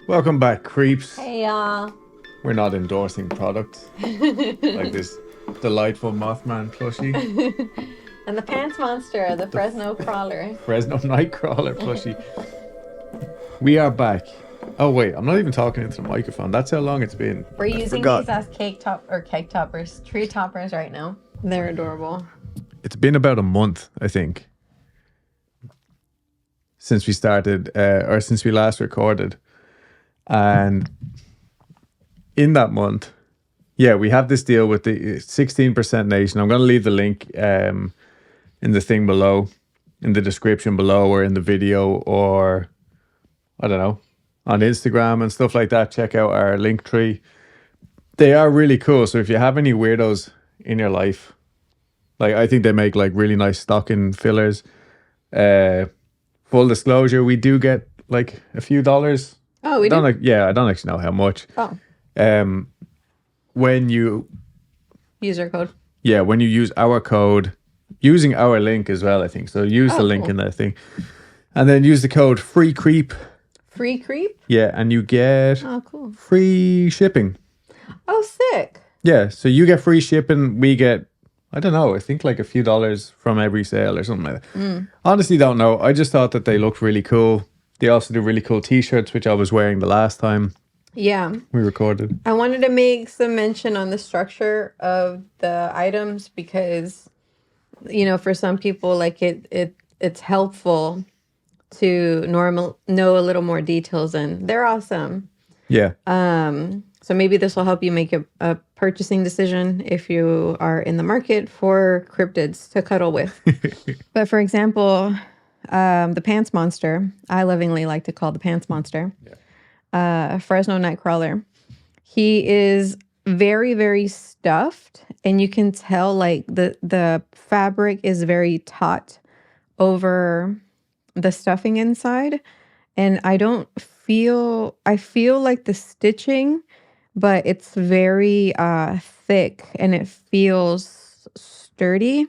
Welcome back, creeps. Hey y'all. We're not endorsing products like this delightful Mothman plushie, And the pants monster, the Fresno crawler. Fresno Nightcrawler plushie. We are back. Oh wait, I'm not even talking into the microphone. That's how long it's been. We're I using forgot. these as cake toppers, tree toppers right now. They're adorable. It's been about a month, I think, since we started, or since we last recorded. And in that month, yeah, we have this deal with the 16% Nation. I'm going to leave the link in the thing below, in the description below, or in the video, or I don't know, on Instagram and stuff like that. Check out our link tree. They are really cool. So if you have any weirdos in your life, like I think they make like really nice stocking fillers. Full disclosure, we do get like a few dollars. Oh, we do? I don't actually know how much. Oh. When you User code. when you use our code, using our link as well, I think. So use the link cool. in that thing. And then use the code free creep. Free creep? Yeah, and you get Oh, cool. free shipping. Oh, sick. Yeah, so you get free shipping, we get, I don't know, I think like a few dollars from every sale or something like that. Honestly, don't know. I just thought that they looked really cool. They also do really cool t-shirts, which I was wearing the last time Yeah. we recorded. I wanted to make some mention on the structure of the items because, you know, for some people, like it's helpful to know a little more details, and they're awesome. Yeah. So maybe this will help you make a purchasing decision if you are in the market for cryptids to cuddle with. But for example, the pants monster, I lovingly like to call the pants monster, Fresno Nightcrawler. He is very, very stuffed, and you can tell like the fabric is very taut over the stuffing inside. And I feel like the stitching, but it's very thick and it feels sturdy.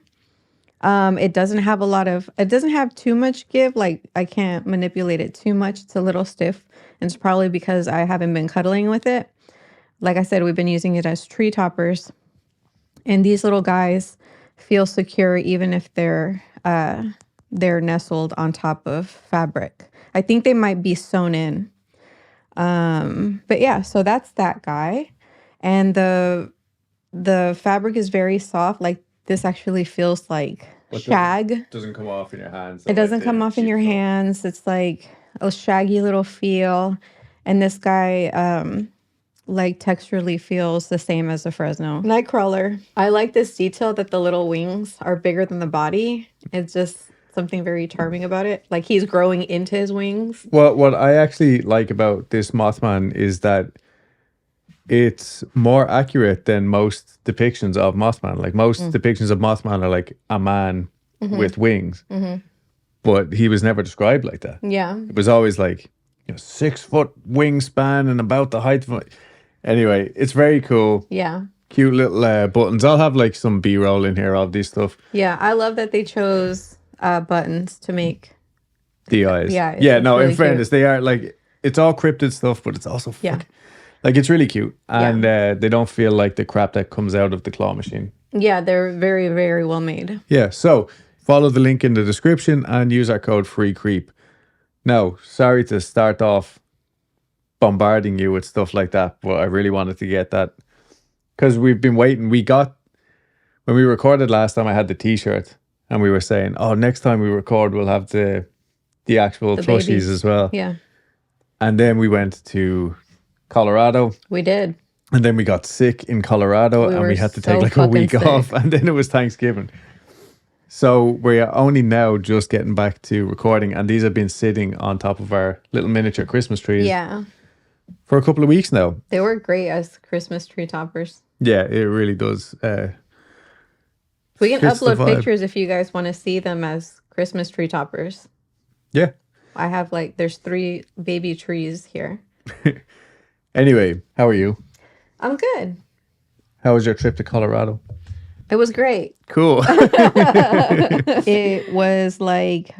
It doesn't have too much give. Like I can't manipulate it too much. It's a little stiff. And it's probably because I haven't been cuddling with it. Like I said, we've been using it as tree toppers. And these little guys feel secure even if they're nestled on top of fabric. I think they might be sewn in. But yeah, so that's that guy. And the fabric is very soft. Like this actually feels like shag. Doesn't come off in your hands. It doesn't come off in your hands. It's like a shaggy little feel. And this guy, like texturally feels the same as a Fresno Nightcrawler. I like this detail that the little wings are bigger than the body. It's just something very charming about it. Like he's growing into his wings. Well, what I actually like about this Mothman is that it's more accurate than most depictions of Mothman. Like most depictions of Mothman are like a man with wings, but he was never described like that. Yeah. It was always like 6 foot wingspan and about the height of. Anyway, it's very cool. Yeah. Cute little buttons. I'll have like some B-roll in here of this stuff. Yeah, I love that they chose buttons to make the eyes. Yeah. Yeah, no, really in fairness, they are like, it's all cryptid stuff, but it's also like it's really cute. And they don't feel like the crap that comes out of the claw machine. Yeah, they're very, very well made. Yeah, so follow the link in the description and use our code FREECREEP. Now, sorry to start off bombarding you with stuff like that, but I really wanted to get that because we've been waiting. When we recorded last time, I had the t-shirt and we were saying, oh, next time we record, we'll have the actual plushies babies as well. Yeah. And then we went to Colorado. We did. And then we got sick in Colorado and we had to take like a week off, and then it was Thanksgiving. So we're only now just getting back to recording, and these have been sitting on top of our little miniature Christmas trees for a couple of weeks now. They work great as Christmas tree toppers. Yeah, it really does. We can upload pictures if you guys want to see them as Christmas tree toppers. Yeah. I have there's 3 baby trees here. Anyway, how are you? I'm good. How was your trip to Colorado? It was great. Cool. It was like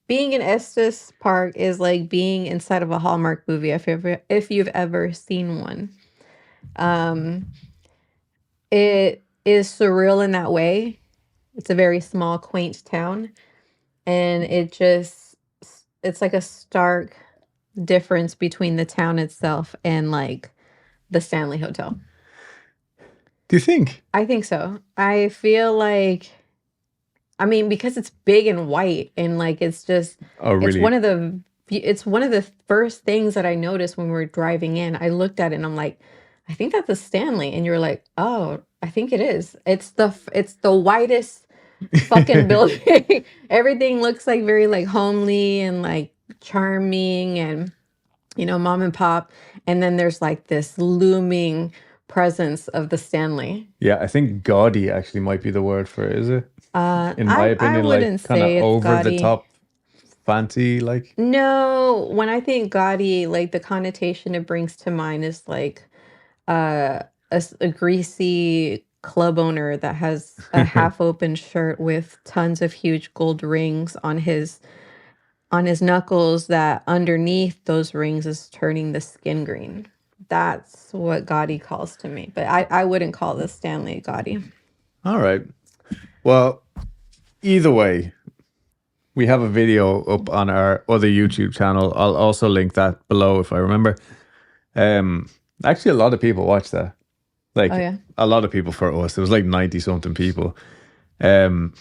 being in Estes Park is like being inside of a Hallmark movie if you've ever seen one. Um, it is surreal in that way. It's a very small, quaint town, and it's like a stark difference between the town itself and like the Stanley Hotel. Do you think? I think so. I feel like, I mean, because it's big and white and like Oh, it's really? it's one of the first things that I noticed when we were driving in. I looked at it and I'm like, I think that's a Stanley, and you're like, oh, I think it is. It's the whitest fucking building. Everything looks like very like homely and like charming and mom and pop. And then there's like this looming presence of the Stanley. Yeah, I think gaudy actually might be the word for it, is it? In my I opinion, wouldn't like kind of say it's over the gaudy. top fancy, like. No, when I think gaudy, like the connotation it brings to mind is like a greasy club owner that has a half open shirt with tons of huge gold rings on his knuckles that underneath those rings is turning the skin green. That's what gaudy calls to me. But I wouldn't call this Stanley gaudy. All right. Well, either way, we have a video up on our other YouTube channel. I'll also link that below if I remember. Actually, a lot of people watched that. Like Oh yeah. a lot of people for us. It was like 90 something people. Um,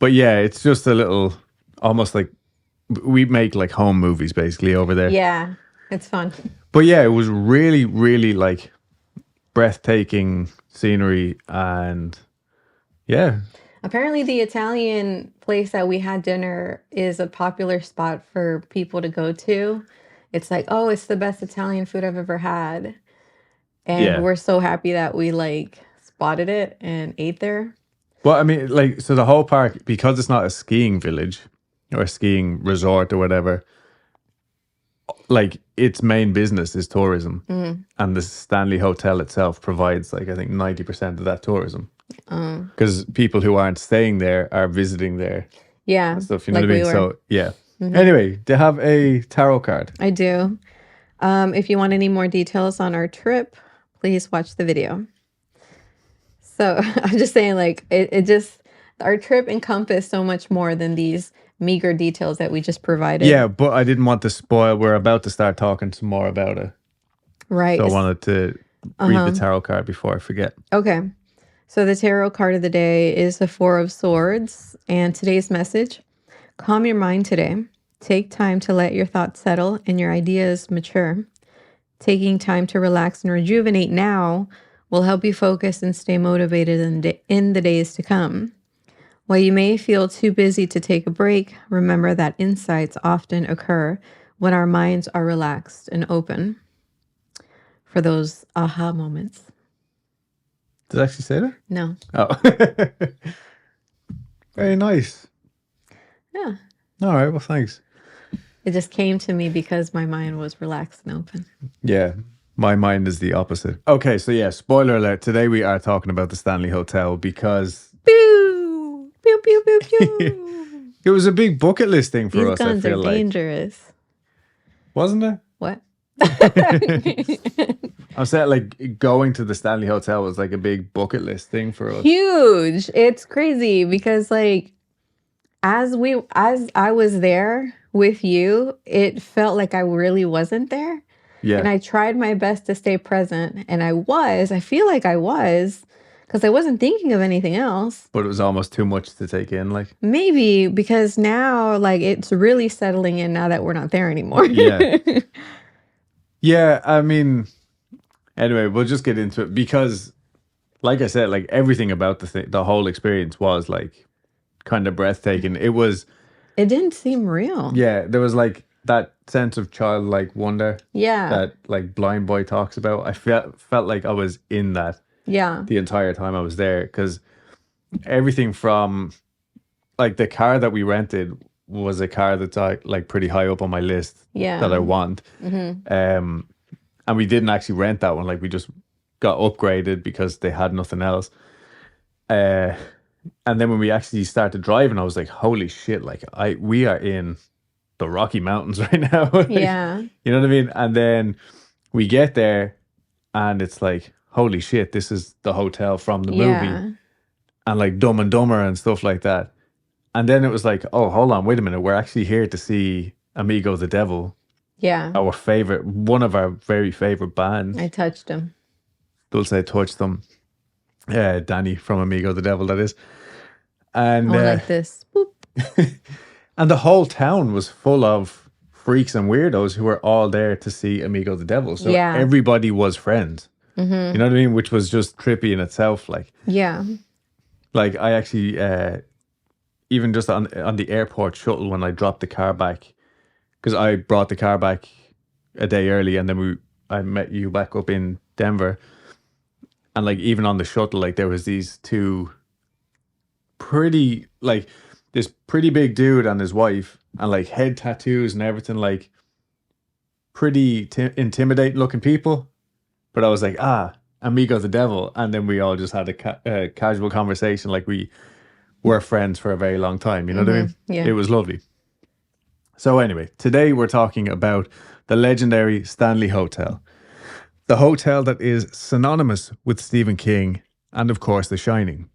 but yeah, it's just a little, almost like we make like home movies basically over there. Yeah. It's fun. But yeah, it was really, really like breathtaking scenery and yeah. Apparently the Italian place that we had dinner is a popular spot for people to go to. It's like, oh, it's the best Italian food I've ever had. And Yeah. we're so happy that we like spotted it and ate there. Well, I mean, like, so the whole park, because it's not a skiing village or a skiing resort or whatever, like its main business is tourism. And the Stanley Hotel itself provides like I think 90% of that tourism. Because people who aren't staying there are visiting there Yeah. and stuff, you know Like what I we mean? were. So yeah. Anyway, they have a tarot card. I do. If you want any more details on our trip, please watch the video. So I'm just saying, like, our trip encompassed so much more than these meager details that we just provided. Yeah, but I didn't want to spoil. We're about to start talking some more about it. Right. So I wanted to read the tarot card before I forget. Okay. So the tarot card of the day is the Four of Swords. And today's message: calm your mind today. Take time to let your thoughts settle and your ideas mature. Taking time to relax and rejuvenate now will help you focus and stay motivated in the days to come. While you may feel too busy to take a break, remember that insights often occur when our minds are relaxed and open for those aha moments. Did I actually say that? No. Oh. Very nice. Yeah. All right. Well, thanks. It just came to me because my mind was relaxed and open. Yeah. My mind is the opposite. Okay. So, yeah, spoiler alert. Today we are talking about the Stanley Hotel because Pew! Pew, pew, pew, pew. it was a big bucket list thing for These us, I guns are feel like. dangerous. Wasn't it? What? I'm saying like going to the Stanley Hotel was like a big bucket list thing for us. Huge. It's crazy because like as I was there with you, it felt like I really wasn't there. Yeah. And I tried my best to stay present, and I feel like I was, because I wasn't thinking of anything else. But it was almost too much to take in, like. Maybe because now like it's really settling in now that we're not there anymore. Yeah. Yeah, I mean, anyway, we'll just get into it because, like I said, like everything about the whole experience was like kind of breathtaking. It didn't seem real. yeah, there was like that sense of childlike wonder Yeah. that like Blind Boy talks about. I felt like I was in that Yeah. the entire time I was there because everything from like the car that we rented was a car that's like pretty high up on my list Yeah. that I want. And we didn't actually rent that one. Like we just got upgraded because they had nothing else. And then when we actually started driving, I was like, holy shit, like we are in the Rocky Mountains right now. Like, Yeah. you know what I mean? And then we get there and it's like, holy shit, this is the hotel from the movie. Yeah. And like Dumb and Dumber and stuff like that. And then it was like, oh, hold on, wait a minute. We're actually here to see Amigo the Devil, Yeah. one of our very favorite bands. I touched him. Dulce touched them. Danny from Amigo the Devil, that is. And I went like this. Boop. and the whole town was full of freaks and weirdos who were all there to see Amigo the Devil. So Yeah. everybody was friends. You know what I mean? Which was just trippy in itself. Yeah. Like I actually, even just on the airport shuttle when I dropped the car back, because I brought the car back a day early, and then I met you back up in Denver, and like even on the shuttle, like there was these two this pretty big dude and his wife, and like head tattoos and everything, like pretty intimidating looking people. But I was like, Amigo the Devil, and then we all just had a casual conversation, like we were friends for a very long time. You know what I mean? Yeah. It was lovely. So anyway, today we're talking about the legendary Stanley Hotel, the hotel that is synonymous with Stephen King and, of course, The Shining.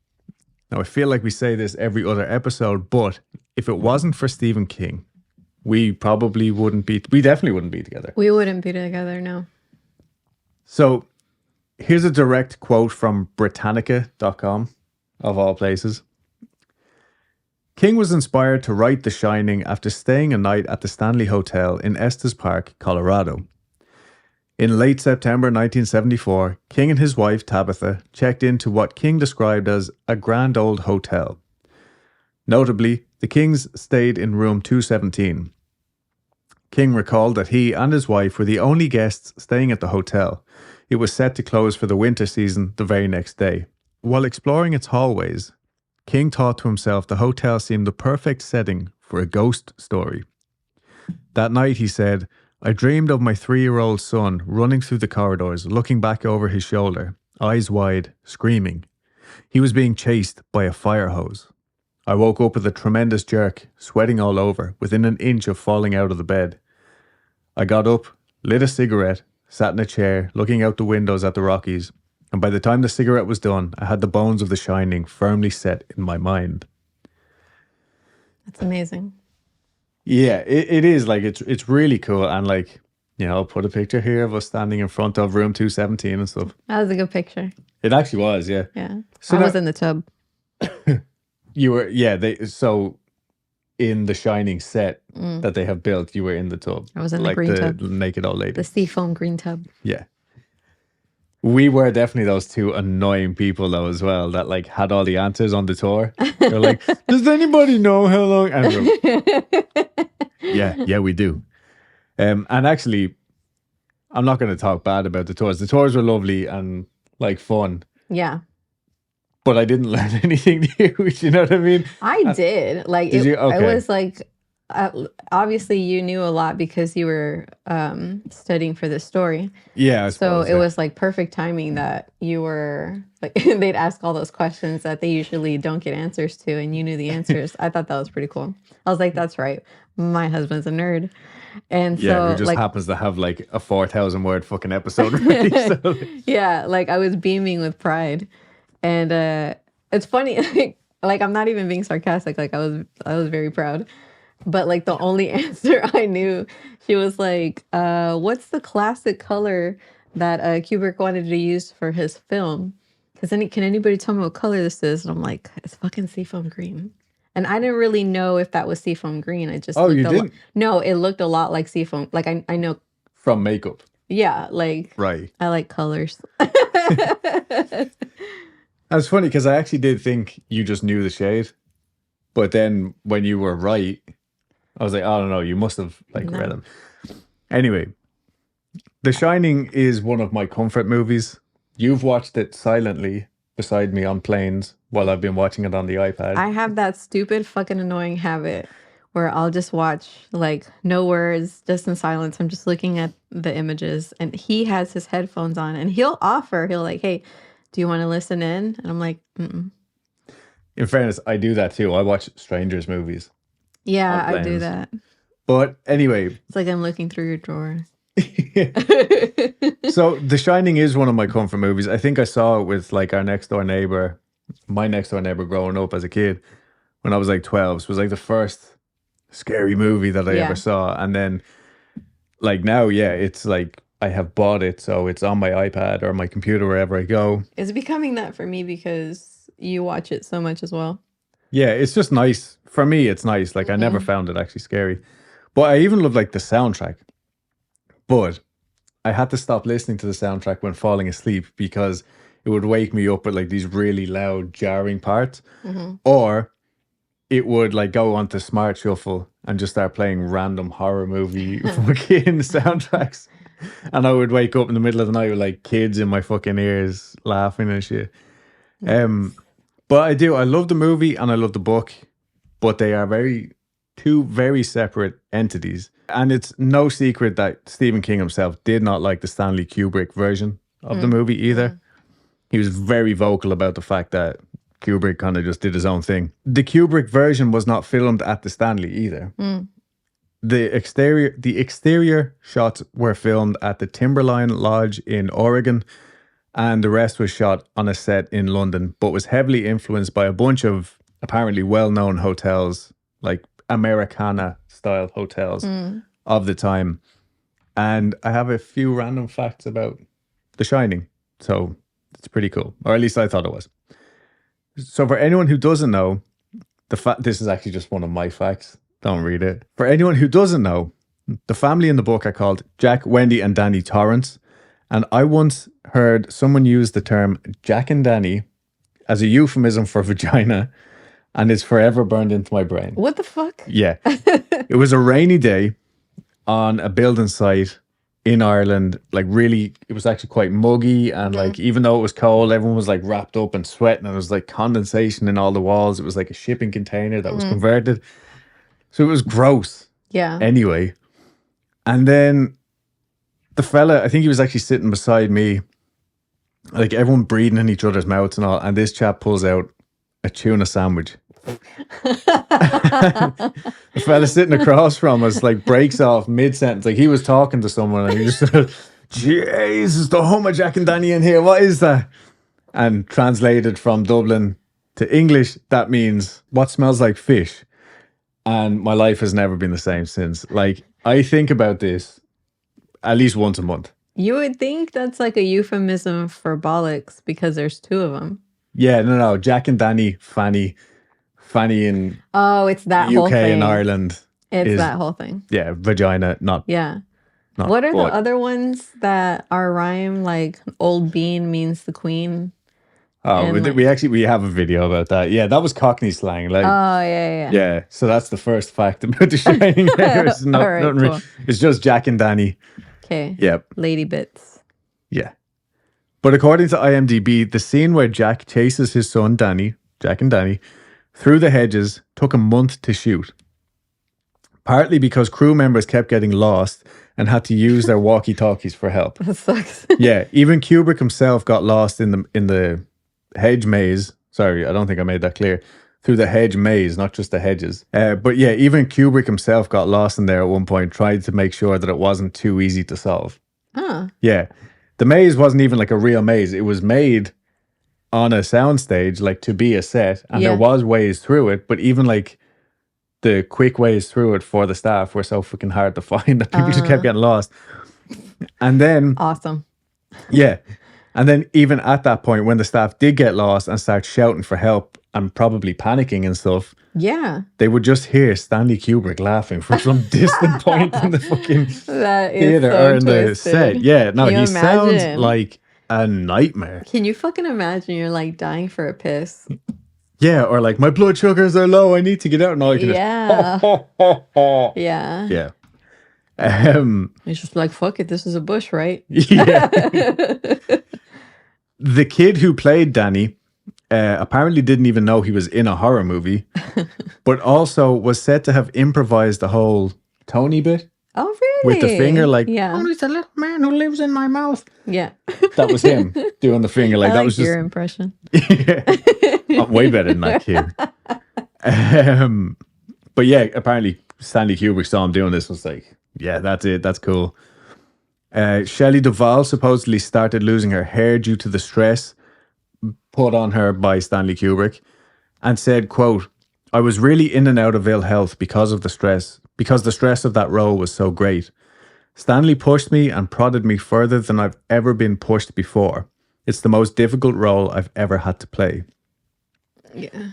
Now, I feel like we say this every other episode, but if it wasn't for Stephen King, we definitely wouldn't be together. We wouldn't be together, no. So here's a direct quote from Britannica.com, of all places. King was inspired to write The Shining after staying a night at the Stanley Hotel in Estes Park, Colorado. In late September 1974, King and his wife, Tabitha, checked into what King described as a grand old hotel. Notably, the Kings stayed in room 217. King recalled that he and his wife were the only guests staying at the hotel. It was set to close for the winter season the very next day. While exploring its hallways, King thought to himself the hotel seemed the perfect setting for a ghost story. That night, he said, I dreamed of my 3-year-old son running through the corridors, looking back over his shoulder, eyes wide, screaming. He was being chased by a fire hose. I woke up with a tremendous jerk, sweating all over, within an inch of falling out of the bed. I got up, lit a cigarette, sat in a chair, looking out the windows at the Rockies, and by the time the cigarette was done, I had the bones of The Shining firmly set in my mind. That's amazing. Yeah, it is. Like, it's really cool. And like, you know, I'll put a picture here of us standing in front of room 217 and stuff. That was a good picture. It actually was, yeah. Yeah. So I now- was in the tub. You were, so in the Shining set that they have built, you were in the tub. I was in the green tub. Naked old lady. The seafoam green tub. Yeah. We were definitely those two annoying people though as well that like had all the answers on the tour. They're like, does anybody know how long? And yeah, we do. And actually, I'm not going to talk bad about the tours. The tours were lovely and like fun, Yeah. but I didn't learn anything new. You know what I mean? I did. Like, Did you? Okay. it was like, obviously you knew a lot because you were studying for this story. Yeah. I So suppose, it was like perfect timing that you were like, they'd ask all those questions that they usually don't get answers to, and you knew the answers. I thought that was pretty cool. I was like, that's right. My husband's a nerd. And yeah, so who just like, happens to have like a 4,000 word fucking episode ready. So. yeah, like I was beaming with pride. And it's funny, like I'm not even being sarcastic. Like I was very proud. But like the only answer I knew, she was like, what's the classic color that Kubrick wanted to use for his film? Can anybody tell me what color this is? And I'm like, it's fucking seafoam green. And I didn't really know if that was seafoam green. I just You didn't? No, it looked a lot like seafoam. Like I know. From makeup. Yeah, like Right. I like colors. That's funny because I actually did think you just knew the shade. But then when you were right, I was like, I don't know, you must have like read them. Anyway, The Shining is one of my comfort movies. You've watched it silently beside me on planes while I've been watching it on the iPad. I have that stupid fucking annoying habit where I'll just watch like no words, just in silence. I'm just looking at the images, and he has his headphones on and he'll like, hey, do you want to listen in? And I'm like, mm-mm. In fairness, I do that too. I watch strangers' movies. Yeah, on I do planes. that. But anyway, It's like I'm looking through your drawer. so The Shining is one of my comfort movies. I think I saw it with like our next door neighbor, my next door neighbor growing up as a kid when I was like 12. So it was like the first scary movie that I Yeah. ever saw. And then like now, yeah, it's like I have bought it. So it's on my iPad or my computer wherever I go. It's becoming that for me because you watch it so much as well. Yeah, it's just nice. For me, it's nice. Like I never found it actually scary. But I even love like the soundtrack. But I had to stop listening to the soundtrack when falling asleep because it would wake me up with like these really loud jarring parts. Or it would like go onto Smart Shuffle and just start playing random horror movie fucking soundtracks. And I would wake up in the middle of the night with like kids in my fucking ears laughing and shit. But I love the movie and I love the book, but they are two very separate entities. And it's no secret that Stephen King himself did not like the Stanley Kubrick version of the movie either. He was very vocal about the fact that Kubrick kind of just did his own thing. The Kubrick version was not filmed at the Stanley either. The exterior shots were filmed at the Timberline Lodge in Oregon, and the rest was shot on a set in London, but was heavily influenced by a bunch of apparently well-known hotels, like Americana-style hotels of the time. And I have a few random facts about The Shining, so it's pretty cool, or at least I thought it was. So for anyone who doesn't know, this is actually just one of my facts. Don't read it. For anyone who doesn't know, the family in the book are called Jack, Wendy, and Danny Torrance. And I once heard someone use the term Jack and Danny as a euphemism for vagina, and it's forever burned into my brain. What the fuck? Yeah. It was a rainy day on a building site in Ireland. Like really, it was actually quite muggy. And like, even though it was cold, everyone was like wrapped up and sweating. And there was like condensation in all the walls. It was like a shipping container that was converted. So it was gross. Yeah. Anyway. And then the fella, I think he was actually sitting beside me, like everyone breathing in each other's mouths and all. And this chap pulls out a tuna sandwich. The fella sitting across from us like breaks off mid-sentence. Like he was talking to someone and he just Jesus, the home of Jack and Danny in here. What is that? And translated from Dublin to English, that means what smells like fish. And my life has never been the same since. Like I think about this at least once a month. You would think that's like a euphemism for bollocks because there's two of them. Yeah, no. Jack and Danny, Fanny in it's that whole UK thing. and Ireland. It's that whole thing. Yeah, vagina, not. Yeah. Not What are butt. the other ones that are rhyme? Like old bean means the queen. Oh, And, we have a video about that. Yeah, that was Cockney slang. Like, Oh, yeah. yeah. So that's the first fact about The Shining. It's All right, cool. It's just Jack and Danny. Okay. Yep. Lady bits. Yeah. But according to IMDb, the scene where Jack chases his son Jack and Danny, through the hedges took a month to shoot. Partly because crew members kept getting lost and had to use their walkie-talkies for help. That sucks. Yeah, even Kubrick himself got lost in the hedge maze. Sorry, I don't think I made that clear. Through the hedge maze, not just the hedges. But yeah, even Kubrick himself got lost in there at one point, tried to make sure that it wasn't too easy to solve. Huh. Yeah. The maze wasn't even like a real maze. It was made on a soundstage, like to be a set, and there was ways through it, but even like the quick ways through it for the staff were so fucking hard to find that people just kept getting lost. And then Awesome. yeah. And then even at that point, when the staff did get lost and start shouting for help and probably panicking and stuff, Yeah. they would just hear Stanley Kubrick laughing from some distant point in the fucking That is theater so or in the twisted. set. Yeah, no, Can you he sounds imagine? like a nightmare. Can you fucking imagine you're like dying for a piss? Yeah, or like, my blood sugars are low, I need to get out. And all you can Yeah. just, Yeah. yeah. It's just like, fuck it, this is a bush, right? Yeah. The kid who played Danny apparently didn't even know he was in a horror movie, but also was said to have improvised the whole Tony bit. Oh, really? with the finger, like, yeah. oh, it's a little man who lives in my mouth. Yeah. That was him doing the finger. Like, I that like was just your impression. yeah. I'm way better than that kid. But yeah, apparently Stanley Kubrick saw him doing this, was like, yeah, that's it. That's cool. Shelley Duvall supposedly started losing her hair due to the stress put on her by Stanley Kubrick, and said, quote, I was really in and out of ill health because of the stress, because the stress of that role was so great. Stanley pushed me and prodded me further than I've ever been pushed before. It's the most difficult role I've ever had to play. Yeah.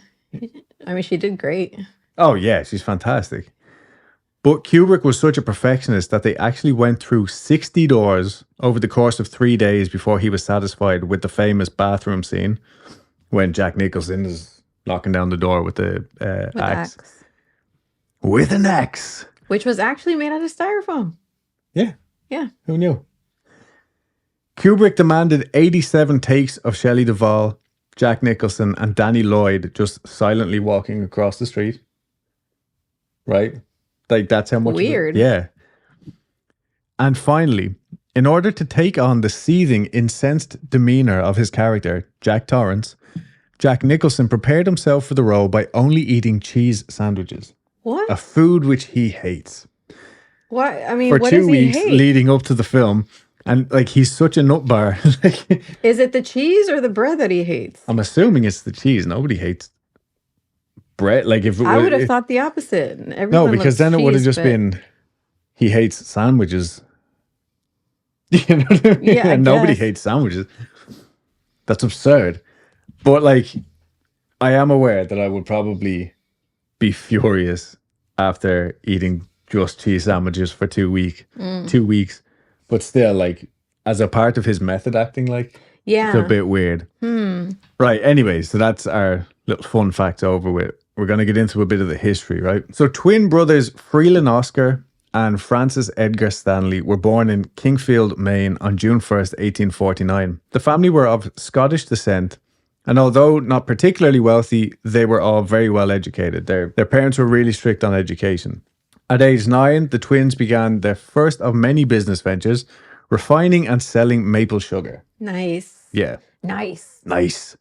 I mean, she did great. Oh yeah, she's fantastic. But Kubrick was such a perfectionist that they actually went through 60 doors over the course of 3 days before he was satisfied with the famous bathroom scene when Jack Nicholson is knocking down the door with the axe. With an axe. Which was actually made out of styrofoam. Yeah. Yeah. Who knew? Kubrick demanded 87 takes of Shelley Duvall, Jack Nicholson, and Danny Lloyd just silently walking across the street. Right? Like, that's how much. Weird. Yeah. And finally, in order to take on the seething, incensed demeanor of his character, Jack Torrance, Jack Nicholson prepared himself for the role by only eating cheese sandwiches. What? A food which he hates. What? I mean, For what 2 does he weeks hate? leading up to the film. And like, he's such a nut bar. Is it the cheese or the bread that he hates? I'm assuming it's the cheese. Nobody hates bread. Like, if it I was, would have thought the opposite. no, Everyone because loves then it would have cheese, just but- been he hates sandwiches. You know what I mean? Yeah, I And nobody guess. hates sandwiches. That's absurd. But like, I am aware that I would probably be furious after eating just cheese sandwiches for 2 weeks. But still, like, as a part of his method acting, like, Yeah. it's a bit weird. Right. Anyway, so that's our little fun facts over with. We're going to get into a bit of the history, right? So twin brothers Freeland Oscar and Francis Edgar Stanley were born in Kingfield, Maine on June 1st, 1849. The family were of Scottish descent, and although not particularly wealthy, they were all very well educated. Their parents were really strict on education. At age 9, the twins began their first of many business ventures, refining and selling maple sugar. Nice. Yeah. Nice. Nice.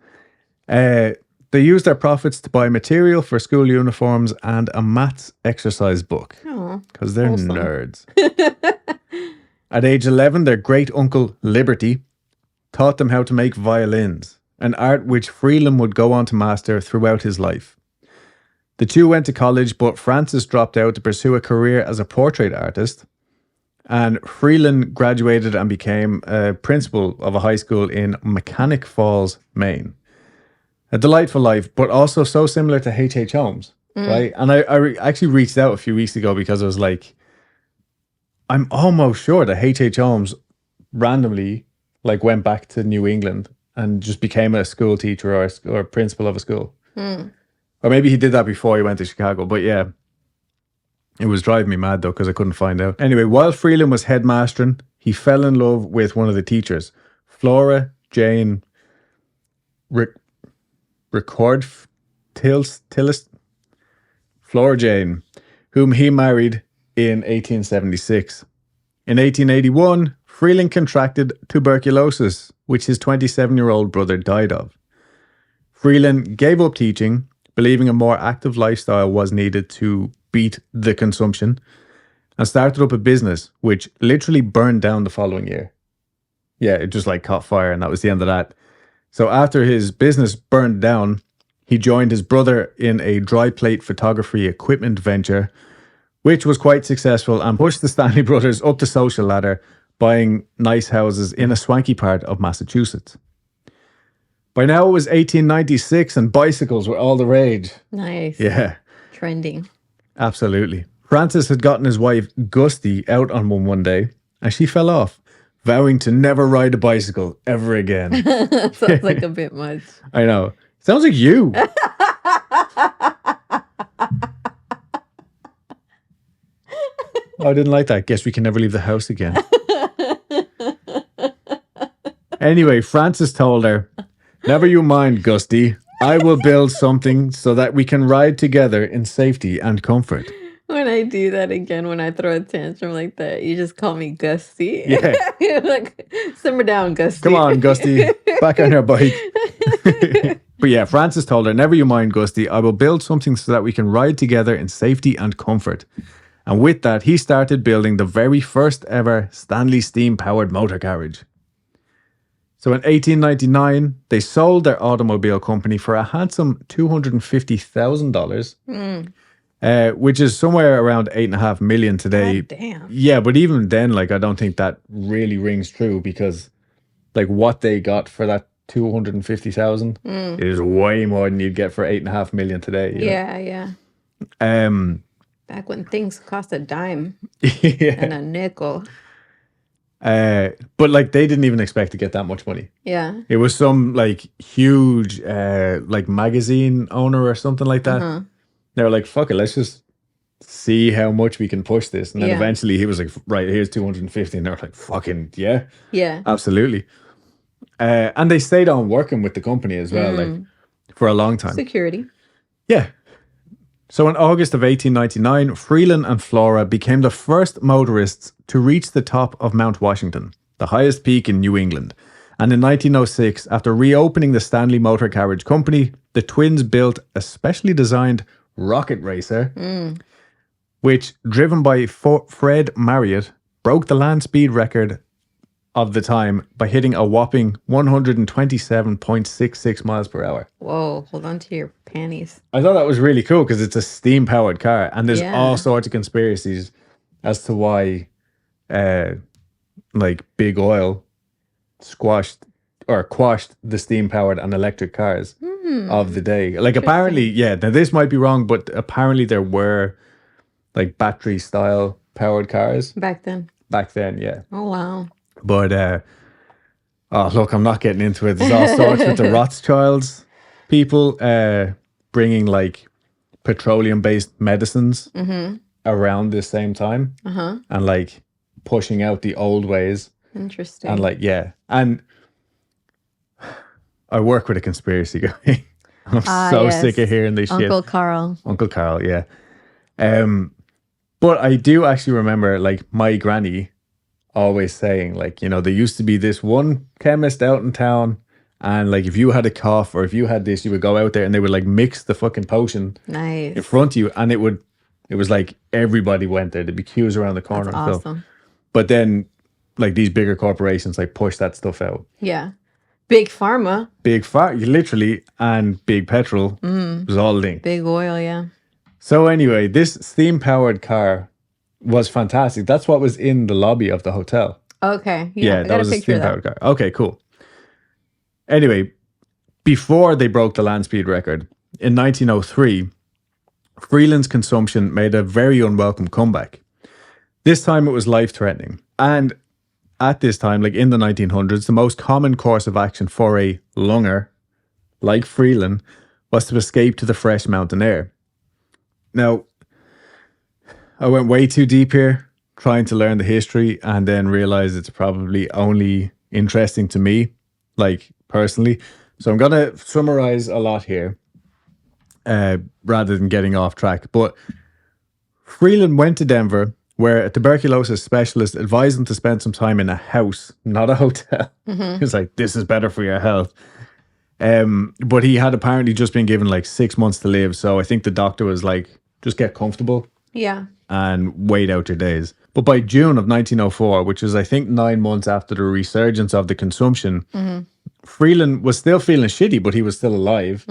They used their profits to buy material for school uniforms and a maths exercise book Oh. because they're wholesome. nerds. At age 11, their great uncle Liberty taught them how to make violins, an art which Freeland would go on to master throughout his life. The two went to college, but Francis dropped out to pursue a career as a portrait artist. And Freeland graduated and became a principal of a high school in Mechanic Falls, Maine. A delightful life, but also so similar to H.H. Holmes, right? And I actually reached out a few weeks ago because I was like, I'm almost sure that H.H. Holmes randomly like went back to New England and just became a school teacher or a principal of a school. Or maybe he did that before he went to Chicago. But yeah, it was driving me mad though because I couldn't find out. Anyway, while Freeland was headmastering, he fell in love with one of the teachers, Flora Jane Flora Jane, whom he married in 1876. In 1881, Freeland contracted tuberculosis, which his 27-year-old brother died of. Freeland gave up teaching, believing a more active lifestyle was needed to beat the consumption, and started up a business which literally burned down the following year. Yeah, it just like caught fire and that was the end of that. So after his business burned down, he joined his brother in a dry plate photography equipment venture, which was quite successful and pushed the Stanley brothers up the social ladder, buying nice houses in a swanky part of Massachusetts. By now it was 1896 and bicycles were all the rage. Nice. Yeah, Trending. absolutely. Francis had gotten his wife Gusty out on one day and she fell off, vowing to never ride a bicycle ever again. Sounds like a bit much. I know. Sounds like you. Oh, I didn't like that. Guess we can never leave the house again. Anyway, Francis told her, "Never you mind, Gusty. I will build something so that we can ride together in safety and comfort." What when I do that again, when I throw a tantrum like that, you just call me Gusty. Yeah. You're like, simmer down, Gusty. Come on, Gusty, back on your bike. But yeah, Francis told her, never you mind, Gusty. I will build something so that we can ride together in safety and comfort. And with that, he started building the very first ever Stanley steam-powered motor carriage. So in 1899, they sold their automobile company for a handsome $250,000, which is somewhere around $8.5 million today. God damn. Yeah, but even then, like, I don't think that really rings true because, like, what they got for that 250,000 is way more than you'd get for $8.5 million today. Yeah. Back when things cost a dime and a nickel. But like they didn't even expect to get that much money. Yeah. It was some like huge like magazine owner or something like that. They were like, fuck it, let's just see how much we can push this. And then eventually he was like, right, here's 250. And they were like, fucking yeah. Yeah. Absolutely. And they stayed on working with the company as well, like for a long time. Security. Yeah. So in August of 1899, Freeland and Flora became the first motorists to reach the top of Mount Washington, the highest peak in New England. And in 1906, after reopening the Stanley Motor Carriage Company, the twins built a specially designed rocket racer, which, driven by Fred Marriott, broke the land speed record of the time by hitting a whopping 127.66 miles per hour. Whoa, hold on to your panties. I thought that was really cool because it's a steam-powered car, and there's all sorts of conspiracies as to why, like, big oil quashed the steam-powered and electric cars of the day. Like, apparently, yeah, now this might be wrong, but apparently there were, like, battery-style powered cars. Back then, yeah. Oh, wow. But, oh, look, I'm not getting into it. There's all sorts with the Rothschilds people bringing, like, petroleum-based medicines around the same time. And, like, pushing out the old ways. Interesting. And, like, yeah. And I work with a conspiracy guy. I'm so sick of hearing this shit. Uncle Carl, yeah. But I do actually remember, like, my granny always saying, like, you know, there used to be this one chemist out in town, and like if you had a cough or if you had this, you would go out there and they would like mix the fucking potion in front of you, and it was like everybody went there. There'd be queues around the corner. That's awesome. But then like these bigger corporations like push that stuff out. Yeah. Big pharma. Literally, and big petrol was all linked. Big oil, yeah. So anyway, this steam-powered car was fantastic. That's what was in the lobby of the hotel. Okay. Yeah, that was a steam-powered car. Okay, cool. Anyway, before they broke the land speed record, in 1903, Freeland's consumption made a very unwelcome comeback. This time it was life-threatening. And at this time, like in the 1900s, the most common course of action for a lunger, like Freeland, was to escape to the fresh mountain air. Now, I went way too deep here, trying to learn the history, and then realized it's probably only interesting to me, like personally. So I'm going to summarize a lot here, rather than getting off track. But Freeland went to Denver, where a tuberculosis specialist advised him to spend some time in a house, not a hotel. He was like, this is better for your health. But he had apparently just been given like 6 months to live. So I think the doctor was like, just get comfortable. Yeah. And wait out your days. But by June of 1904, which was I think 9 months after the resurgence of the consumption, Freeland was still feeling shitty, but he was still alive.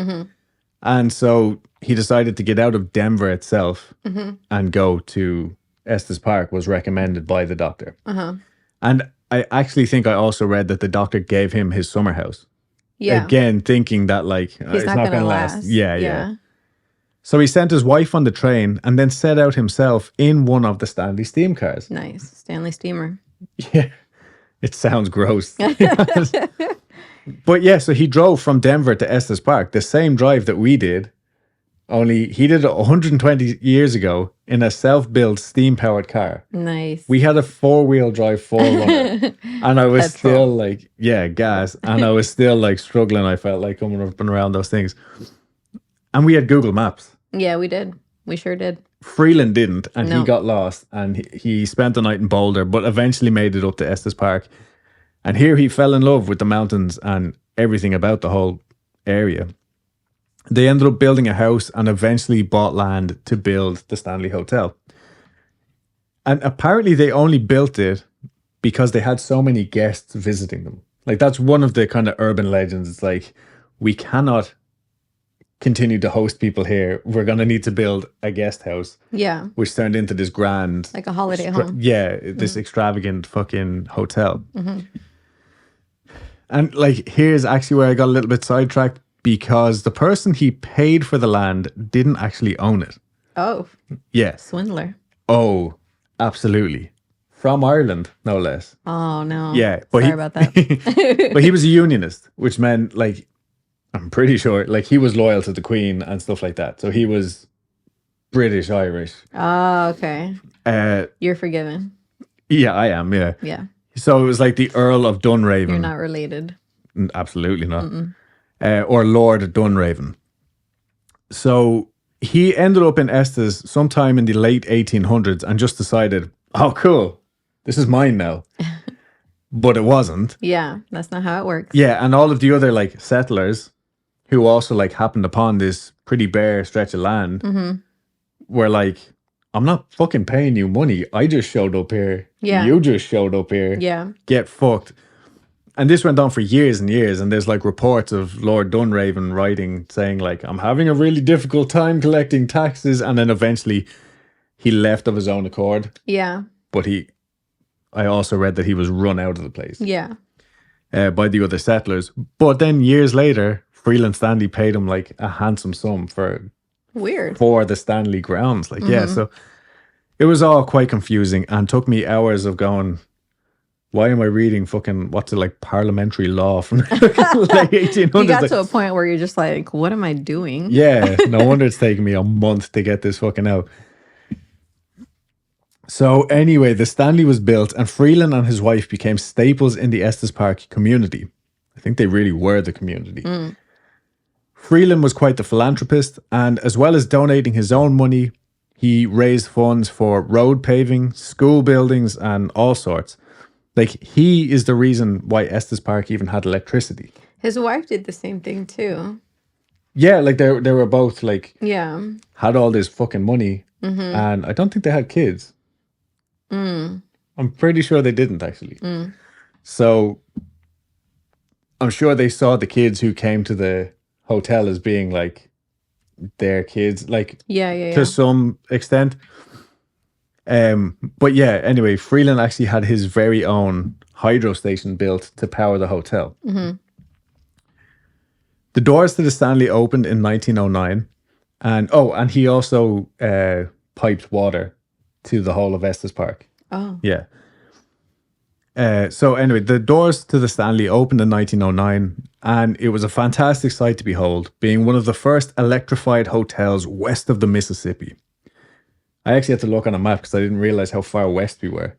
And so he decided to get out of Denver itself and go to Estes Park, was recommended by the doctor. And I actually think I also read that the doctor gave him his summer house. Yeah. Again, thinking that like, it's not going to last. Yeah. So he sent his wife on the train and then set out himself in one of the Stanley steam cars. Nice. Stanley steamer. Yeah. It sounds gross. But yeah, so he drove from Denver to Estes Park, the same drive that we did, only he did it 120 years ago in a self-built steam-powered car. Nice. We had a four-wheel drive 4Runner, and I was still like, gas, and I was still like struggling, I felt like, coming up and around those things. And we had Google Maps. Yeah, we did. We sure did. Freeland didn't, and No. he got lost, and he spent the night in Boulder, but eventually made it up to Estes Park. And here he fell in love with the mountains and everything about the whole area. They ended up building a house and eventually bought land to build the Stanley Hotel. And apparently they only built it because they had so many guests visiting them. Like, that's one of the kind of urban legends. It's like, we cannot continue to host people here. We're going to need to build a guest house. Yeah. Which turned into this grand... Like a holiday home. Yeah, this extravagant fucking hotel. And like, here's actually where I got a little bit sidetracked, because the person he paid for the land didn't actually own it. Oh. Yeah. Swindler. Oh, absolutely. From Ireland, no less. Oh, no. Yeah. Sorry about that. But he was a unionist, which meant, like, I'm pretty sure, like, he was loyal to the Queen and stuff like that. So he was British Irish. Oh, okay. You're forgiven. Yeah, I am. Yeah. Yeah. So it was like the Earl of Dunraven. You're not related. Absolutely not. Or Lord Dunraven. So he ended up in Estes sometime in the late 1800s and just decided, oh, cool, this is mine now. But it wasn't. Yeah, that's not how it works. Yeah, and all of the other like settlers who also like happened upon this pretty bare stretch of land were like, I'm not fucking paying you money. I just showed up here. Yeah. You just showed up here. Yeah. Get fucked. And this went on for years and years. And there's like reports of Lord Dunraven writing saying like, I'm having a really difficult time collecting taxes. And then eventually he left of his own accord. Yeah. But I also read that he was run out of the place. Yeah. By the other settlers. But then years later, Freeland Stanley paid him like a handsome sum for the Stanley grounds. Like, yeah, so it was all quite confusing and took me hours of going, why am I reading fucking, what's it, like parliamentary law from like 1800s? You got to a point where you're just like, what am I doing? Yeah, no wonder it's taking me a month to get this fucking out. So anyway, the Stanley was built and Freeland and his wife became staples in the Estes Park community. I think they really were the community. Freeland was quite the philanthropist, and as well as donating his own money, he raised funds for road paving, school buildings, and all sorts. Like, he is the reason why Estes Park even had electricity. His wife did the same thing too. Yeah, like they were both like, yeah, had all this fucking money, and I don't think they had kids. I'm pretty sure they didn't actually. So I'm sure they saw the kids who came to the hotel as being like their kids, like to some extent. But yeah, anyway, Freeland actually had his very own hydro station built to power the hotel. The doors to the Stanley opened in 1909, and he also piped water to the whole of Estes Park. Oh, yeah. So anyway, the doors to the Stanley opened in 1909, and it was a fantastic sight to behold, being one of the first electrified hotels west of the Mississippi. I actually had to look on a map because I didn't realize how far west we were.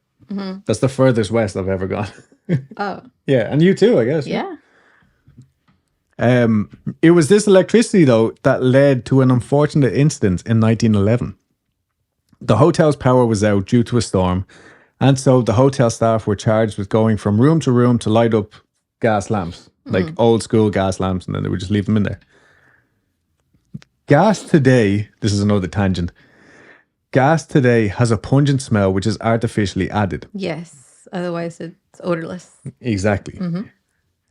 That's the furthest west I've ever gone. Oh. Yeah, and you too, I guess. Yeah. It was this electricity, though, that led to an unfortunate incident in 1911. The hotel's power was out due to a storm, and so the hotel staff were charged with going from room to room to light up gas lamps, like old school gas lamps, and then they would just leave them in there. Gas today, this is another tangent, gas today has a pungent smell which is artificially added. Yes, otherwise it's odorless. Exactly.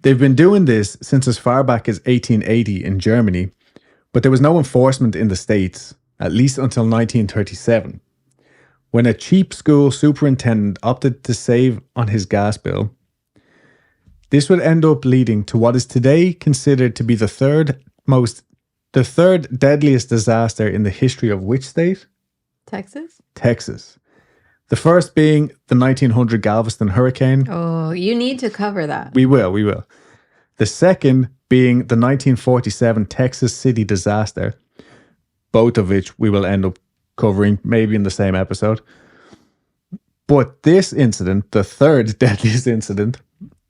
They've been doing this since as far back as 1880 in Germany, but there was no enforcement in the States, at least until 1937, when a cheap school superintendent opted to save on his gas bill. This would end up leading to what is today considered to be the third deadliest disaster in the history of which state? Texas? Texas. The first being the 1900 Galveston hurricane. Oh, you need to cover that. We will. The second being the 1947 Texas City disaster, both of which we will end up covering maybe in the same episode. But this incident, the third deadliest incident,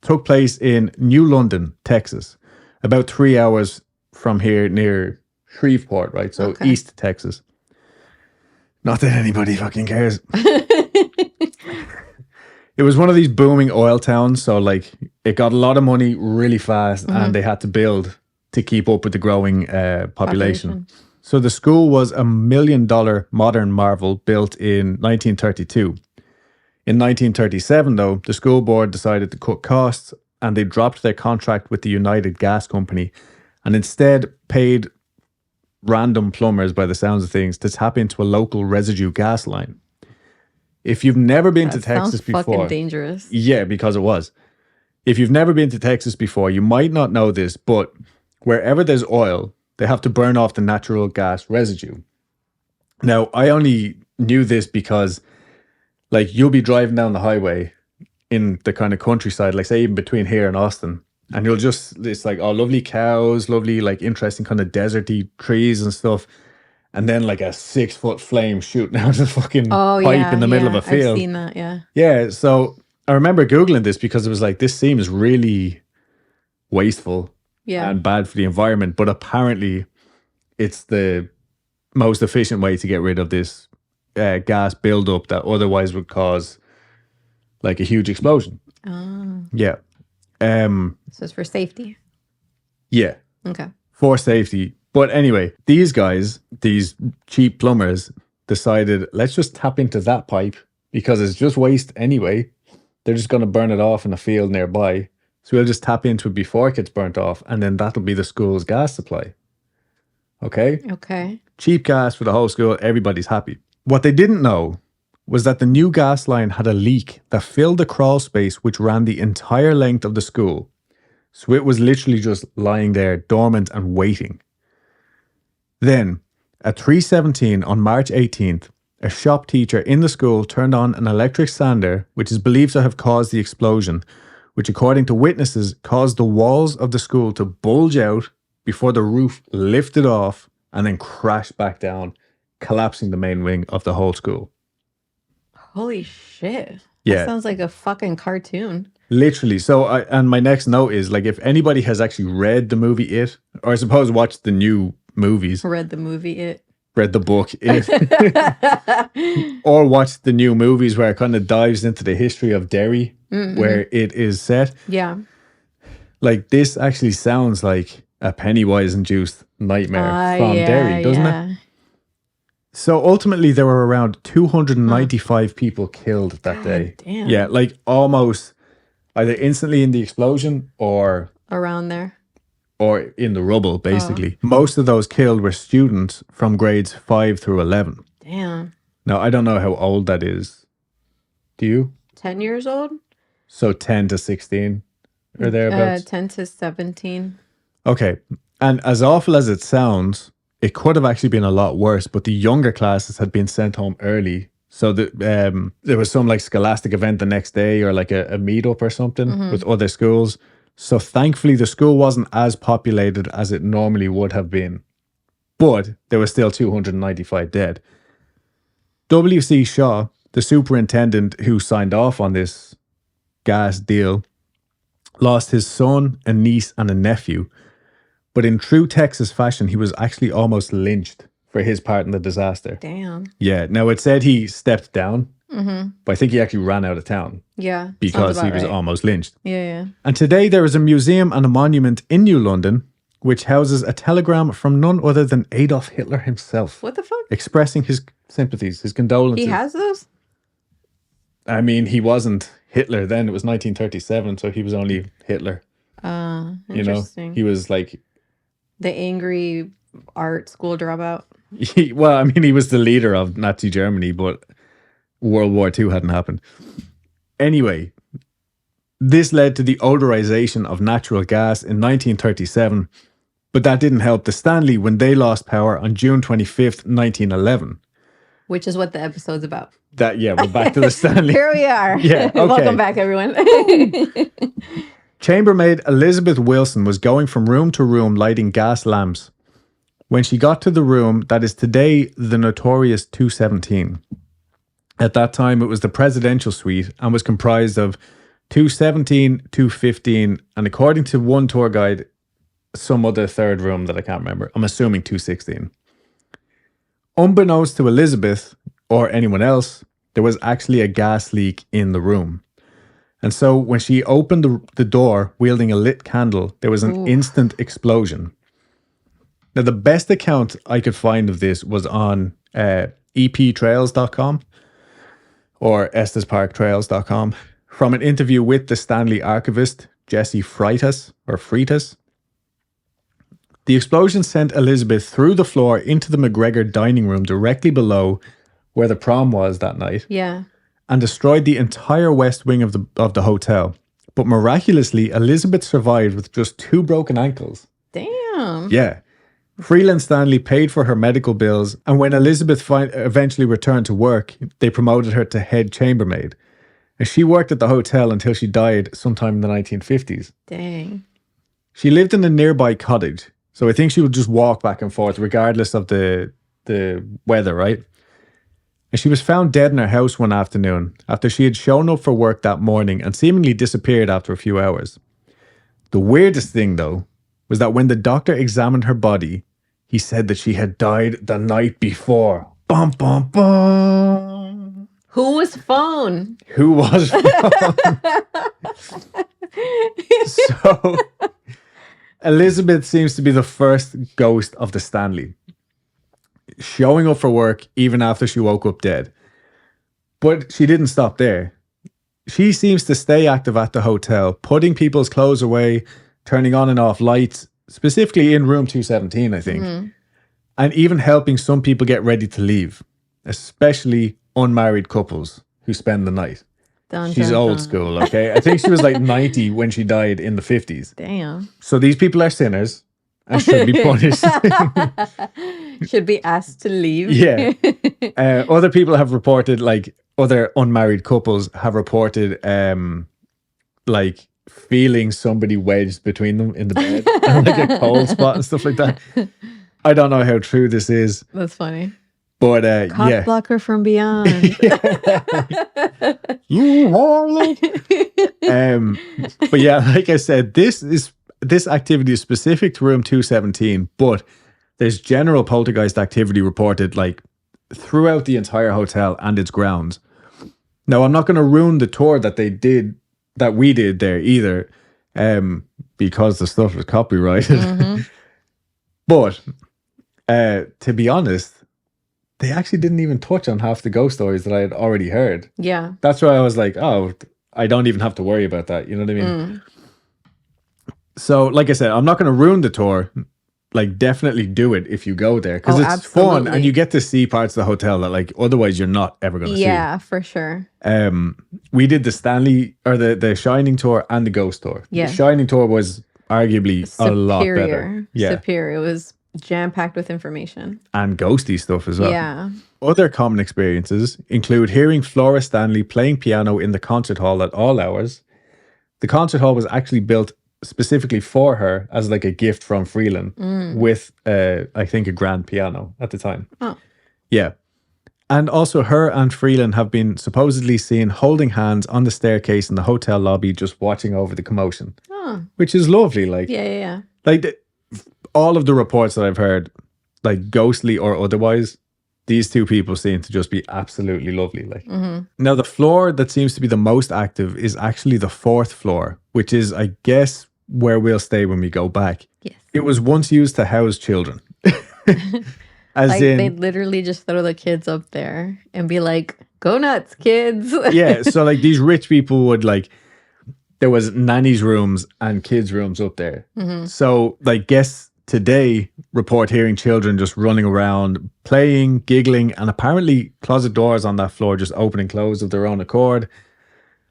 took place in New London, Texas, about 3 hours from here near Shreveport, right? So East Texas. Not that anybody fucking cares. It was one of these booming oil towns, so like it got a lot of money really fast, and they had to build to keep up with the growing population. So the school was $1 million modern marvel built in 1932. In 1937, though, the school board decided to cut costs, and they dropped their contract with the United Gas Company and instead paid random plumbers, by the sounds of things, to tap into a local residue gas line. If you've never been to Texas before, fucking dangerous. Yeah, because it was. If you've never been to Texas before, you might not know this, but wherever there's oil, they have to burn off the natural gas residue. Now, I only knew this because, like, you'll be driving down the highway in the kind of countryside, like say even between here and Austin, and it's like, oh, lovely cows, lovely, like, interesting kind of deserty trees and stuff. And then like a 6-foot flame shooting out of the fucking pipe in the middle of a field. I've seen that, yeah. Yeah, so I remember Googling this because it was like, this seems really wasteful and bad for the environment. But apparently it's the most efficient way to get rid of this gas buildup that otherwise would cause like a huge explosion. Oh. Yeah. So it's for safety. Yeah. Okay. For safety. But anyway, these guys, these cheap plumbers, decided, let's just tap into that pipe because it's just waste anyway. They're just going to burn it off in a field nearby. So we'll just tap into it before it gets burnt off, and then that'll be the school's gas supply. Okay? Okay. Cheap gas for the whole school. Everybody's happy. What they didn't know was that the new gas line had a leak that filled the crawl space which ran the entire length of the school. So it was literally just lying there dormant and waiting. Then, at 3:17 on March 18th, a shop teacher in the school turned on an electric sander, which is believed to have caused the explosion, which according to witnesses caused the walls of the school to bulge out before the roof lifted off and then crashed back down, collapsing the main wing of the whole school. Holy shit. Yeah. That sounds like a fucking cartoon. Literally. So, and my next note is, like, if anybody has actually read the movie It, or I suppose watched the new movies. Read the movie It. Read the book It. Or watched the new movies where it kind of dives into the history of Derry, where it is set. Yeah. Like, this actually sounds like a Pennywise-induced nightmare from Derry, doesn't it? So ultimately, there were around 295 people killed that day. Damn. Yeah, like almost either instantly in the explosion or around there. Or in the rubble, basically. Most of those killed were students from grades 5 through 11. Damn. Now, I don't know how old that is. Do you? 10 years old? So 10 to 16 or thereabouts? 10 to 17. Okay. And as awful as it sounds, it could have actually been a lot worse, but the younger classes had been sent home early. So there was some like scholastic event the next day or like a meetup or something with other schools. So thankfully the school wasn't as populated as it normally would have been. But there were still 295 dead. W.C. Shaw, the superintendent who signed off on this gas deal, lost his son, a niece, and a nephew. But in true Texas fashion, he was actually almost lynched for his part in the disaster. Damn. Yeah. Now, it said he stepped down, but I think he actually ran out of town. Yeah. Because he was almost lynched. Yeah. And today there is a museum and a monument in New London which houses a telegram from none other than Adolf Hitler himself. What the fuck? Expressing his sympathies, his condolences. He has those? I mean, he wasn't Hitler then. It was 1937, so he was only Hitler. Interesting. You know, he was like... the angry art school dropout. Well, I mean, he was the leader of Nazi Germany, but World War II hadn't happened. Anyway, this led to the odorization of natural gas in 1937, but that didn't help the Stanley when they lost power on June 25th, 1911. Which is what the episode's about. We're back to the Stanley. Here we are. Yeah, okay. Welcome back, everyone. Chambermaid Elizabeth Wilson was going from room to room lighting gas lamps when she got to the room that is today the notorious 217. At that time, it was the presidential suite and was comprised of 217, 215, and according to one tour guide, some other third room that I can't remember. I'm assuming 216. Unbeknownst to Elizabeth, or anyone else, there was actually a gas leak in the room. And so when she opened the door wielding a lit candle, there was an instant explosion. Now, the best account I could find of this was on eptrails.com or estesparktrails.com from an interview with the Stanley archivist, Jesse Freitas. The explosion sent Elizabeth through the floor into the McGregor dining room directly below where the prom was that night. Yeah. And destroyed the entire west wing of the hotel. But miraculously, Elizabeth survived with just 2 broken ankles. Damn. Yeah. Freeland Stanley paid for her medical bills, and when Elizabeth eventually returned to work, they promoted her to head chambermaid. And she worked at the hotel until she died sometime in the 1950s. Dang. She lived in a nearby cottage, so I think she would just walk back and forth regardless of the weather, right? And she was found dead in her house one afternoon after she had shown up for work that morning and seemingly disappeared after a few hours. The weirdest thing, though, was that when the doctor examined her body, he said that she had died the night before. Bum, bum, bum. Who was phone? Who was phone? So, Elizabeth seems to be the first ghost of the Stanley, showing up for work even after she woke up dead. But she didn't stop there. She seems to stay active at the hotel, putting people's clothes away, turning on and off lights, specifically in room 217, I think, and even helping some people get ready to leave, especially unmarried couples who spend the night. She's old school, okay? I think she was like 90 when she died in the 50s. Damn. So these people are sinners and should be punished. Should be asked to leave. Yeah. Other people have reported, like other unmarried couples have reported, like feeling somebody wedged between them in the bed and like a cold spot and stuff like that. I don't know how true this is. That's funny. But Cock blocker from beyond. You harlot. But yeah, like I said, this activity is specific to room 217, but there's general poltergeist activity reported like throughout the entire hotel and its grounds. Now, I'm not going to ruin the tour that we did there either, because the stuff was copyrighted. But to be honest, they actually didn't even touch on half the ghost stories that I had already heard. Yeah. That's why I was like, oh, I don't even have to worry about that. You know what I mean? So, like I said, I'm not going to ruin the tour. Like, definitely do it if you go there, because it's absolutely. fun and you get to see parts of the hotel that like otherwise you're not ever going to see. Yeah, for sure. We did the Stanley or the Shining tour and the Ghost tour. Yeah. The Shining tour was arguably a lot better. Yeah. Superior. It was jam-packed with information. And ghosty stuff as well. Yeah. Other common experiences include hearing Flora Stanley playing piano in the concert hall at all hours. The concert hall was actually built specifically for her as like a gift from Freeland with, I think, a grand piano at the time. Oh. Yeah. And also her and Freeland have been supposedly seen holding hands on the staircase in the hotel lobby, just watching over the commotion. Oh. Which is lovely. Like, Yeah. like all of the reports that I've heard, like ghostly or otherwise, these two people seem to just be absolutely lovely. Like, now the floor that seems to be the most active is actually the 4th floor, which is, I guess, where we'll stay when we go back. Yes. It was once used to house children. As like in, they'd literally just throw the kids up there and be like, go nuts, kids. Yeah, so like these rich people would like, there was nannies rooms and kids rooms up there. So like guests today report hearing children just running around, playing, giggling, and apparently closet doors on that floor just open and close of their own accord.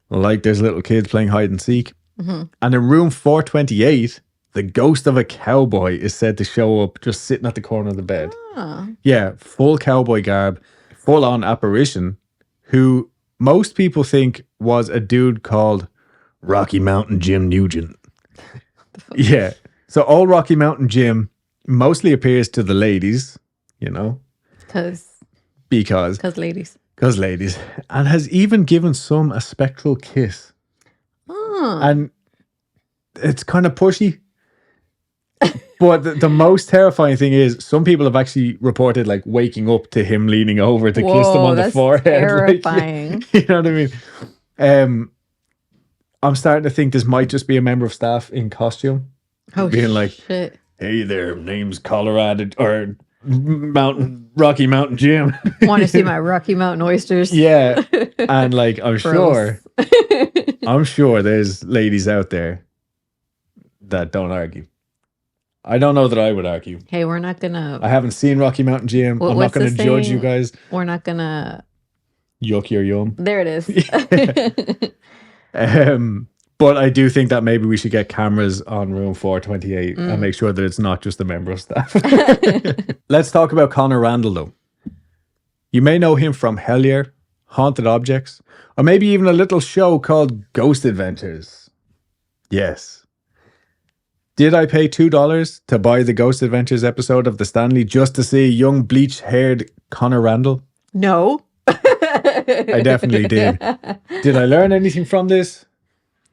Like there's little kids playing hide and seek. And in room 428, the ghost of a cowboy is said to show up just sitting at the corner of the bed. Oh. Yeah, full cowboy garb, full on apparition, who most people think was a dude called Rocky Mountain Jim Nugent. Yeah. So old Rocky Mountain Jim mostly appears to the ladies, you know. Because ladies. Because ladies. And has even given some a spectral kiss. Oh. And it's kind of pushy. But the most terrifying thing is some people have actually reported like waking up to him leaning over to kiss them on the that's forehead. terrifying. Like, you know what I mean? I'm starting to think this might just be a member of staff in costume. Being like, shit. hey there, name's Colorado or Rocky Mountain Jim. Want to see my Rocky Mountain oysters? Yeah. And like, I'm Gross. sure there's ladies out there that don't argue. I don't know that I would argue. Hey, we're not gonna. I haven't seen Rocky Mountain Jim. I'm not going to judge you guys. We're not gonna. Yuck your yum. There it is. But I do think that maybe we should get cameras on room 428 and make sure that it's not just a member of staff. Let's talk about Connor Randall, though. You may know him from Hellier, Haunted Objects, or maybe even a little show called Ghost Adventures. Yes. Did I pay $2 to buy the Ghost Adventures episode of the Stanley just to see young bleach-haired Connor Randall? No. I definitely did. Did I learn anything from this?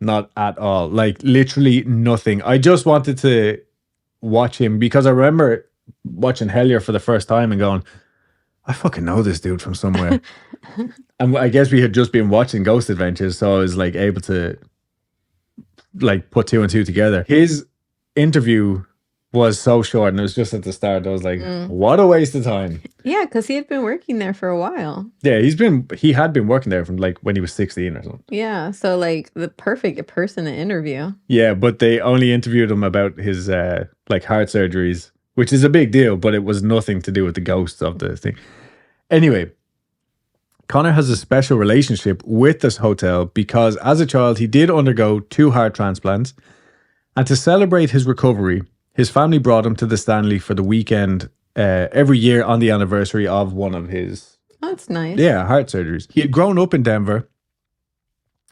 Not at all. Like, literally nothing. I just wanted to watch him because I remember watching Hellier for the first time and going, I fucking know this dude from somewhere. And I guess we had just been watching Ghost Adventures, so I was like able to like put two and two together. His interview was so short, and it was just at the start. I was like, what a waste of time. Yeah, because he had been working there for a while. Yeah, he had been working there from like when he was 16 or something. Yeah, so like the perfect person to interview. Yeah, but they only interviewed him about his like heart surgeries, which is a big deal, but it was nothing to do with the ghosts of the thing. Anyway, Connor has a special relationship with this hotel because as a child, he did undergo 2 heart transplants. And to celebrate his recovery, his family brought him to the Stanley for the weekend every year on the anniversary of one of his... Oh, that's nice. Yeah, heart surgeries. He had grown up in Denver.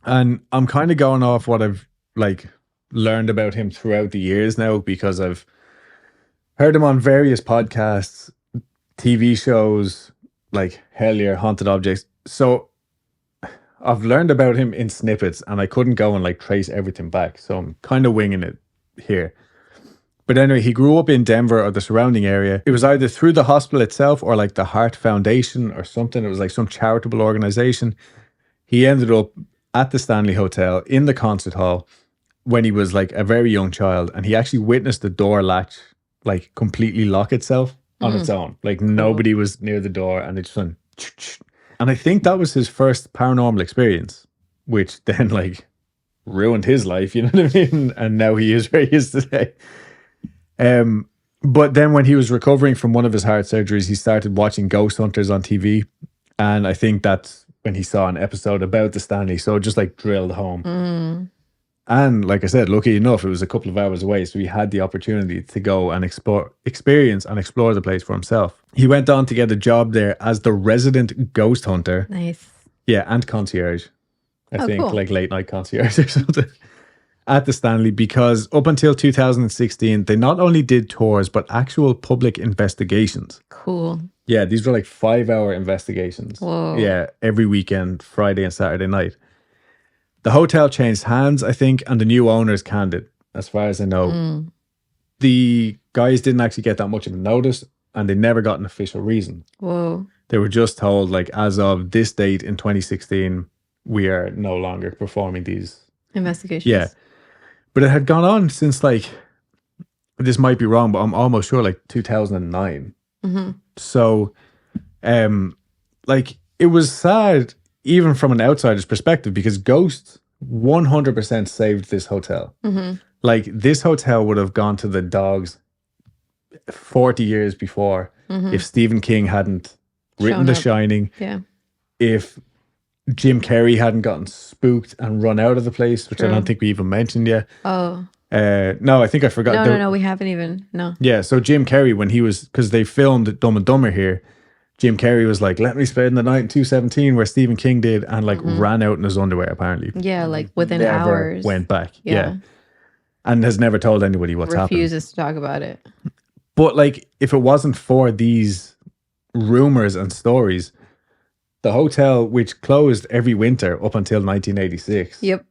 And I'm kind of going off what I've like learned about him throughout the years now because I've heard him on various podcasts, TV shows, like Hellier, Haunted Objects. So I've learned about him in snippets and I couldn't go and like trace everything back. So I'm kind of winging it here. But anyway, he grew up in Denver or the surrounding area. It was either through the hospital itself or like the Heart Foundation or something. It was like some charitable organization. He ended up at the Stanley Hotel in the concert hall when he was like a very young child. And he actually witnessed the door latch like completely lock itself on its own. Like nobody was near the door and it just went... And I think that was his first paranormal experience, which then like ruined his life, you know what I mean? And now he is where he is today. But then when he was recovering from one of his heart surgeries, he started watching Ghost Hunters on TV. And I think that's when he saw an episode about the Stanley. So it just like drilled home. And like I said, lucky enough, it was a couple of hours away. So he had the opportunity to go and experience and explore the place for himself. He went on to get a job there as the resident ghost hunter. Nice. Yeah, and concierge. I think cool. like late night concierge or something. At the Stanley, because up until 2016, they not only did tours, but actual public investigations. Cool. Yeah, these were like 5-hour investigations. Whoa. Yeah, every weekend, Friday and Saturday night. The hotel changed hands, I think, and the new owners canned it, as far as I know. The guys didn't actually get that much of a notice, and they never got an official reason. Whoa. They were just told, like, as of this date in 2016, we are no longer performing these Investigations. Yeah. But it had gone on since like, this might be wrong, but I'm almost sure like 2009. So, like it was sad even from an outsider's perspective because ghosts 100% saved this hotel. Like this hotel would have gone to the dogs 40 years before if Stephen King hadn't written The Shining. Yeah. If Jim Carrey hadn't gotten spooked and run out of the place, which I don't think we even mentioned yet. Oh. No, I think I forgot. No, we haven't even. No. Yeah, so Jim Carrey, when he was, because they filmed Dumb and Dumber here, Jim Carrey was like, let me spend the night in 217 where Stephen King did and like ran out in his underwear apparently. Yeah, like within Never hours. went back. Yeah. And has never told anybody what's happened. Refuses to talk about it. But like, if it wasn't for these rumors and stories, the hotel, which closed every winter up until 1986, Yep.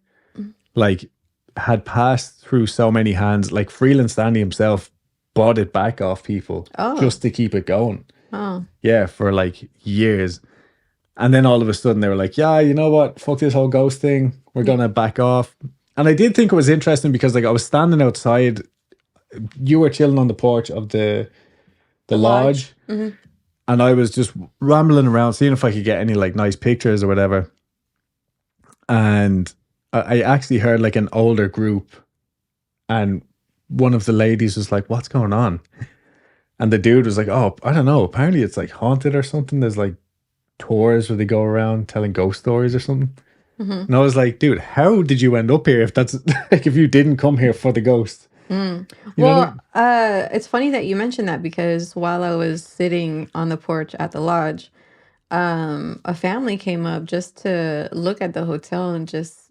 like had passed through so many hands. Like Freeland Stanley himself bought it back off people just to keep it going. Oh. Yeah, for like years. And then all of a sudden they were like, yeah, you know what? Fuck this whole ghost thing. We're going to back off. And I did think it was interesting because like I was standing outside. You were chilling on the porch of the lodge. Mm-hmm. And I was just rambling around, seeing if I could get any like nice pictures or whatever. And I actually heard like an older group, and one of the ladies was like, what's going on? And the dude was like, oh, I don't know. Apparently it's like haunted or something. There's like tours where they go around telling ghost stories or something. Mm-hmm. And I was like, dude, how did you end up here if that's like if you didn't come here for the ghost? Mm. Well, it's funny that you mentioned that because while I was sitting on the porch at the lodge, a family came up just to look at the hotel and just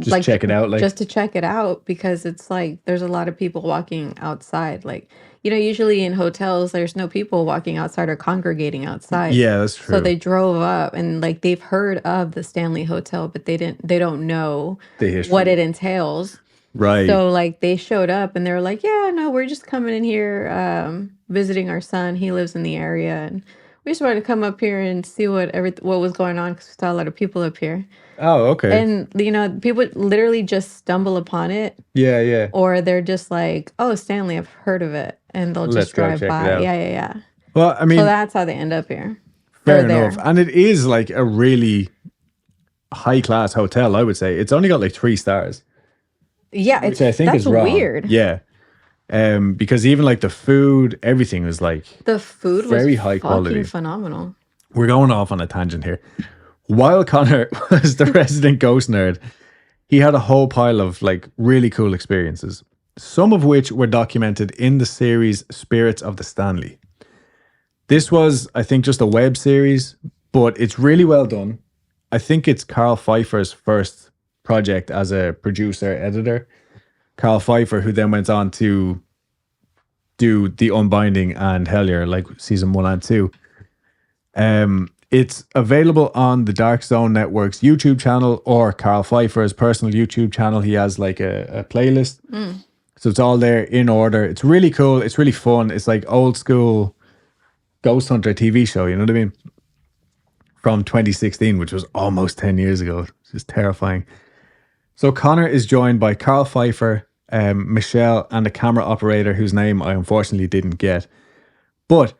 like check it out, like just to check it out because it's like there's a lot of people walking outside. Like, you know, usually in hotels there's no people walking outside or congregating outside. Yeah, that's true. So they drove up and like they've heard of the Stanley Hotel, but they don't know what it entails. Right. So like they showed up and they were like, yeah, no, we're just coming in here visiting our son. He lives in the area and we just wanted to come up here and see what was going on because we saw a lot of people up here. Oh, okay. And, you know, people literally just stumble upon it. Yeah, yeah. Or they're just like, oh, Stanley, I've heard of it. And they'll just drive by. Yeah. Well, I mean. So that's how they end up here. Fair enough. And it is like a really high-class hotel, I would say. It's only got like 3 stars. Yeah, which I think that's is wrong. Weird. Yeah. Because even like the food, everything was like the food very was high quality. Phenomenal. We're going off on a tangent here. While Connor was the resident ghost nerd, he had a whole pile of like really cool experiences, some of which were documented in the series Spirits of the Stanley. This was, I think, just a web series, but it's really well done. I think it's Carl Pfeiffer's first project as a producer, editor. Carl Pfeiffer, who then went on to do The Unbinding and Hellier, like season 1 and 2. It's available on the Dark Zone Network's YouTube channel or Carl Pfeiffer's personal YouTube channel. He has like a playlist. So it's all there in order. It's really cool. It's really fun. It's like old school Ghost Hunter TV show, you know what I mean? From 2016, which was almost 10 years ago. It's just terrifying. So Connor is joined by Carl Pfeiffer, Michelle, and a camera operator whose name I unfortunately didn't get. But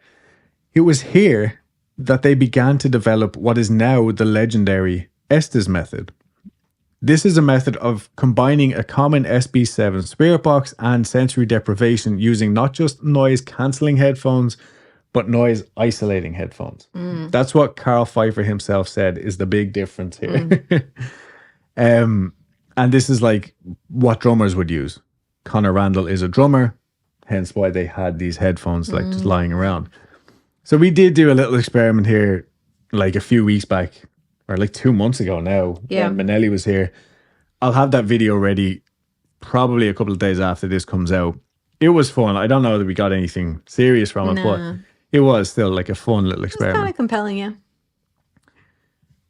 it was here that they began to develop what is now the legendary Estes Method. This is a method of combining a common SB7 spirit box and sensory deprivation using not just noise-cancelling headphones, but noise-isolating headphones. That's what Carl Pfeiffer himself said is the big difference here. And this is like what drummers would use. Conor Randall is a drummer, hence why they had these headphones like just lying around. So we did do a little experiment here like a few weeks back, or like 2 months ago now, when Manelli was here. I'll have that video ready probably a couple of days after this comes out. It was fun. I don't know that we got anything serious from it, but it was still like a fun little experiment. It's kind of compelling, yeah.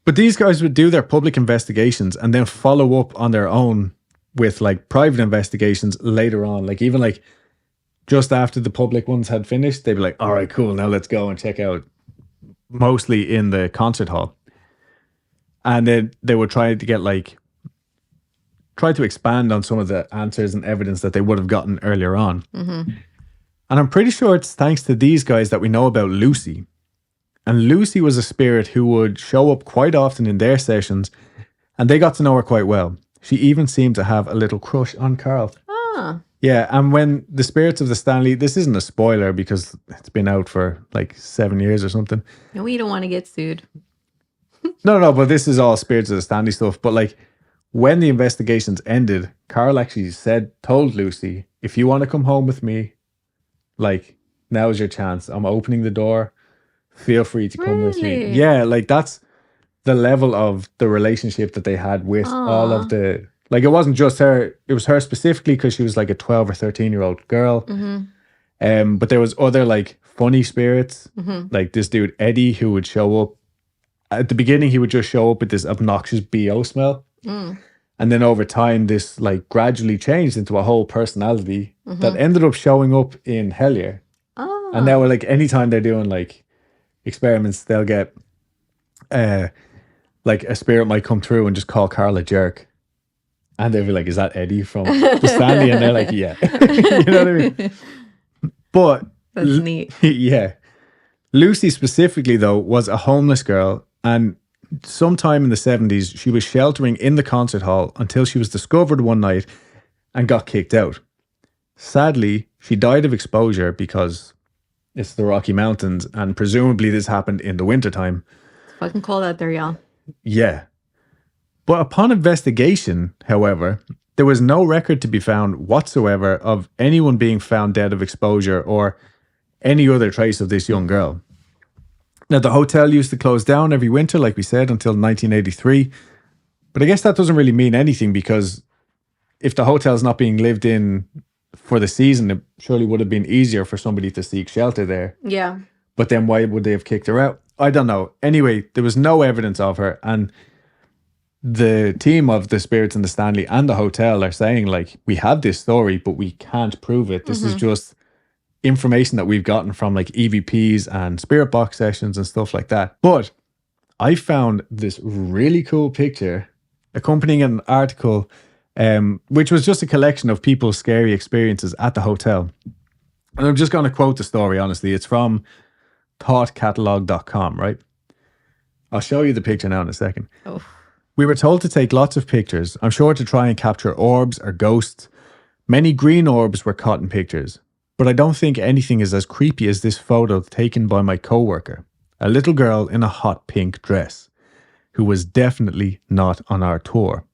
But these guys would do their public investigations and then follow up on their own with like private investigations later on. Like even like just after the public ones had finished, they'd be like, all right, cool, now let's go and check out, mostly in the concert hall. And then they would try to expand on some of the answers and evidence that they would have gotten earlier on. And I'm pretty sure it's thanks to these guys that we know about Lucy. And Lucy was a spirit who would show up quite often in their sessions, and they got to know her quite well. She even seemed to have a little crush on Carl. Ah. Yeah, and when the Spirits of the Stanley, this isn't a spoiler because it's been out for like 7 years or something. No, we don't want to get sued. No, but this is all Spirits of the Stanley stuff. But like when the investigations ended, Carl actually told Lucy, if you want to come home with me, like now's your chance. I'm opening the door. Feel free to come with me. Yeah, like that's the level of the relationship that they had with all of the, like it wasn't just her, it was her specifically because she was like a 12 or 13-year-old girl. But there was other like funny spirits, like this dude Eddie who would show up. At the beginning, he would just show up with this obnoxious BO smell. And then over time, this like gradually changed into a whole personality that ended up showing up in Hellier. Oh. And now, like, anytime they're doing like experiments, they'll get like a spirit might come through and just call Carl a jerk. And they'll be like, is that Eddie from the Stanley? And they're like, yeah. You know what I mean? But That's neat. Yeah. Lucy specifically, though, was a homeless girl. And sometime in the 70s, she was sheltering in the concert hall until she was discovered one night and got kicked out. Sadly, she died of exposure because it's the Rocky Mountains, and presumably this happened in the wintertime. It's fucking cold out there, y'all. Yeah. But upon investigation, however, there was no record to be found whatsoever of anyone being found dead of exposure or any other trace of this young girl. Now, the hotel used to close down every winter, like we said, until 1983. But I guess that doesn't really mean anything, because if the hotel's not being lived in for the season, it surely would have been easier for somebody to seek shelter there. Yeah. But then why would they have kicked her out? I don't know. Anyway, there was no evidence of her. And the team of the Spirits in the Stanley and the hotel are saying, like, we have this story, but we can't prove it. This is just information that we've gotten from like EVPs and spirit box sessions and stuff like that. But I found this really cool picture accompanying an article, which was just a collection of people's scary experiences at the hotel. And I'm just going to quote the story, honestly. It's from thoughtcatalog.com, right? I'll show you the picture now in a second. Oh. We were told to take lots of pictures, I'm sure to try and capture orbs or ghosts. Many green orbs were caught in pictures, but I don't think anything is as creepy as this photo taken by my coworker, a little girl in a hot pink dress, who was definitely not on our tour.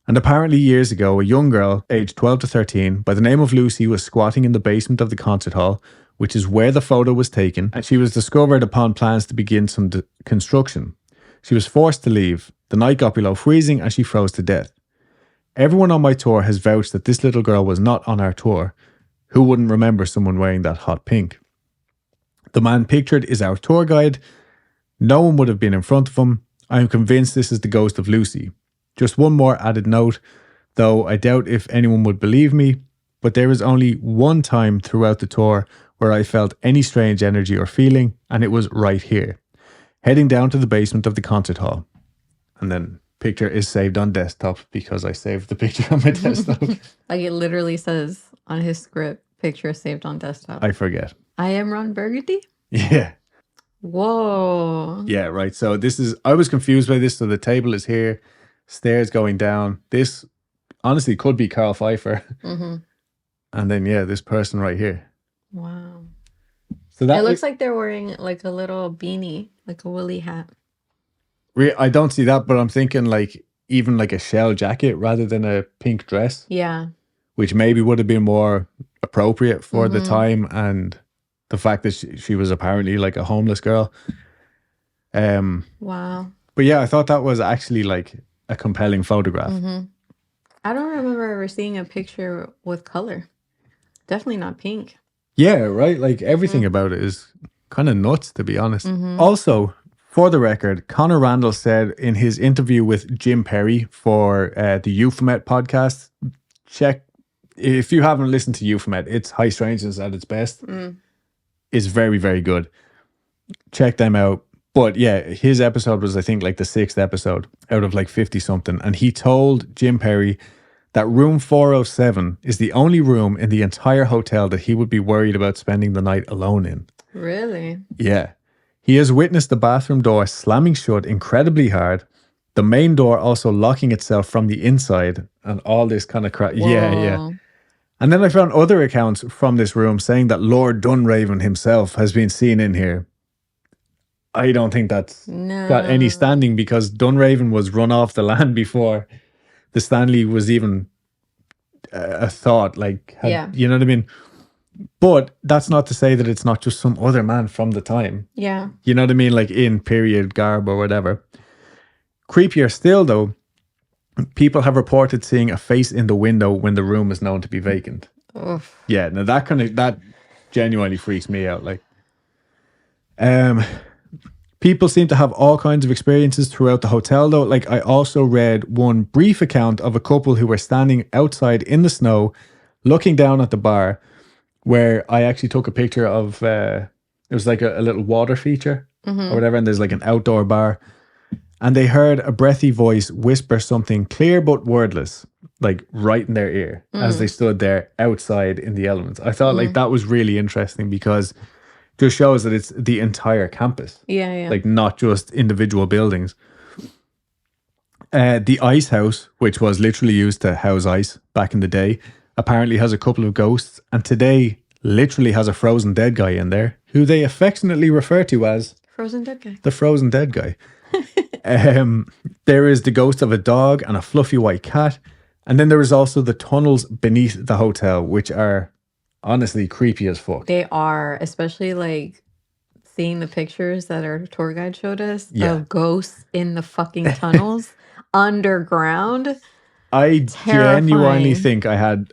And apparently years ago, a young girl, aged 12 to 13, by the name of Lucy, was squatting in the basement of the concert hall, which is where the photo was taken, and she was discovered upon plans to begin some construction. She was forced to leave. The night got below freezing and she froze to death. Everyone on my tour has vouched that this little girl was not on our tour. Who wouldn't remember someone wearing that hot pink? The man pictured is our tour guide. No one would have been in front of him. I am convinced this is the ghost of Lucy. Just one more added note, though I doubt if anyone would believe me, but there is only one time throughout the tour where I felt any strange energy or feeling, and it was right here, heading down to the basement of the concert hall. And then picture is saved on desktop because I saved the picture on my desktop. Like it literally says on his script, picture saved on desktop. I forget. I am Ron Burgundy? Yeah. Whoa. Yeah, right. So this is, I was confused by this. So the table is here, stairs going down. This honestly could be Carl Pfeiffer. And then, yeah, this person right here. Wow. So that it looks like they're wearing like a little beanie, like a woolly hat. I don't see that, but I'm thinking like even like a shell jacket rather than a pink dress. Yeah. Which maybe would have been more appropriate for the time and the fact that she was apparently like a homeless girl. Wow. But yeah, I thought that was actually like a compelling photograph. I don't remember ever seeing a picture with color. Definitely not pink. Yeah, right. Like everything about it is kind of nuts, to be honest. Also, for the record, Connor Randall said in his interview with Jim Perry for the Euphomet podcast, check, if you haven't listened to Euphomet, it's High Strangeness at its best. It's very, very good. Check them out. But yeah, his episode was, I think, like the 6th episode out of like 50 something. And he told Jim Perry that room 407 is the only room in the entire hotel that he would be worried about spending the night alone in. Really? Yeah. He has witnessed the bathroom door slamming shut incredibly hard, the main door also locking itself from the inside, and all this kind of crap. Yeah. And then I found other accounts from this room saying that Lord Dunraven himself has been seen in here. I don't think that's got any standing, because Dunraven was run off the land before the Stanley was even a thought. Like, you know what I mean? But that's not to say that it's not just some other man from the time. Yeah. You know what I mean? Like in period garb or whatever. Creepier still, though, people have reported seeing a face in the window when the room is known to be vacant. Oof. Yeah, now that genuinely freaks me out. Like, People seem to have all kinds of experiences throughout the hotel, though. Like, I also read one brief account of a couple who were standing outside in the snow, looking down at the bar, where I actually took a picture of, it was like a little water feature or whatever, and there's like an outdoor bar. And they heard a breathy voice whisper something clear but wordless, like right in their ear as they stood there outside in the elements. I thought like that was really interesting because it just shows that it's the entire campus. Yeah. Like not just individual buildings. The ice house, which was literally used to house ice back in the day, apparently has a couple of ghosts, and today literally has a frozen dead guy in there who they affectionately refer to as Frozen dead guy. the frozen dead guy. There is the ghost of a dog and a fluffy white cat. And then there is also the tunnels beneath the hotel, which are honestly creepy as fuck. They are, especially like seeing the pictures that our tour guide showed us of ghosts in the fucking tunnels underground. I Terrifying. genuinely think I have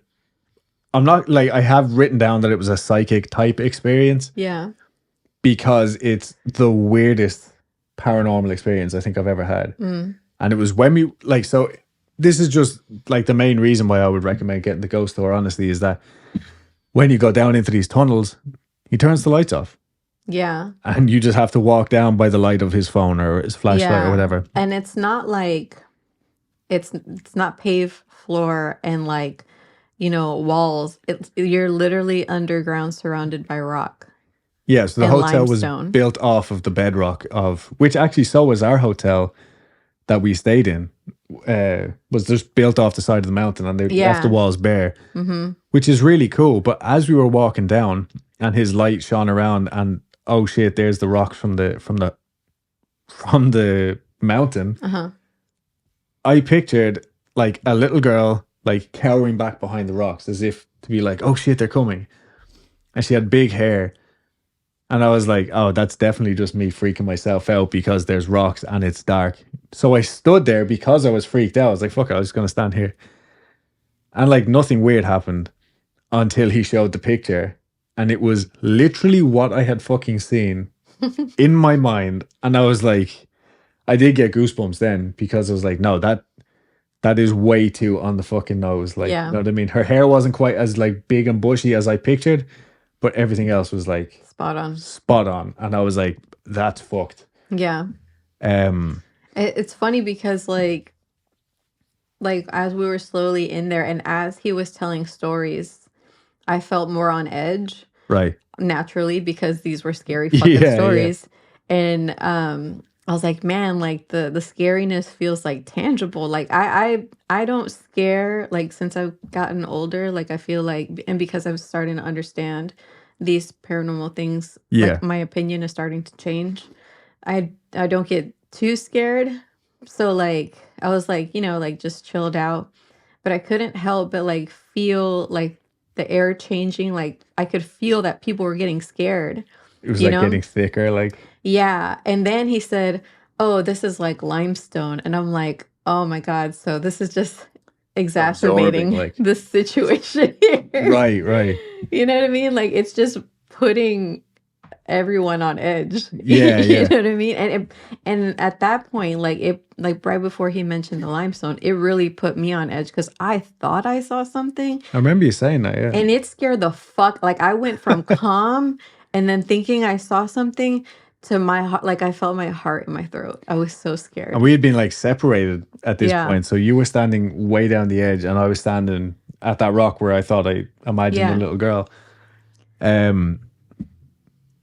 written down that it was a psychic type experience. Yeah. Because it's the weirdest paranormal experience I think I've ever had. And it was when we, like, so this is just like the main reason why I would recommend getting the ghost tour, honestly, is that when you go down into these tunnels, he turns the lights off. Yeah. And you just have to walk down by the light of his phone or his flashlight or whatever. And it's not like, it's not paved floor and like, you know, walls. You're literally underground surrounded by rock. Yeah, so the hotel limestone. was built off of the bedrock of, which actually so was our hotel that we stayed in, was just built off the side of the mountain and they left the walls bare, which is really cool. But as we were walking down and his light shone around and oh shit, there's the rocks from the mountain. I pictured like a little girl like cowering back behind the rocks as if to be like, oh shit, they're coming. And she had big hair. And I was like, oh, that's definitely just me freaking myself out because there's rocks and it's dark. So I stood there because I was freaked out. I was like, fuck it, I was just going to stand here. And like nothing weird happened until he showed the picture. And it was literally what I had fucking seen in my mind. And I was like, I did get goosebumps then because I was like, no, that is way too on the fucking nose. Like, you know what I mean? Her hair wasn't quite as like big and bushy as I pictured. But everything else was like spot on. And I was like, that's fucked. Yeah. It's funny because like as we were slowly in there and as he was telling stories, I felt more on edge. Right. Naturally, because these were scary fucking stories. Yeah. And I was like, man, like the scariness feels like tangible. Like I don't scare, like since I've gotten older, like I feel like, and because I was starting to understand these paranormal things, like my opinion is starting to change. I don't get too scared. So like, I was like, you know, like just chilled out, but I couldn't help but like feel like the air changing. Like I could feel that people were getting scared. It was like getting thicker, like. Yeah. And then he said, oh, this is like limestone. And I'm like, oh my God. So this is just exacerbating like the situation here. Right. You know what I mean? Like it's just putting everyone on edge. Yeah. You know what I mean? And at that point, like right before he mentioned the limestone, it really put me on edge because I thought I saw something. I remember you saying that, yeah. And it scared the fuck. Like I went from calm and then thinking I saw something to my heart, like I felt my heart in my throat. I was so scared. And we had been like separated at this point. So you were standing way down the edge and I was standing at that rock where I thought I imagined a little girl.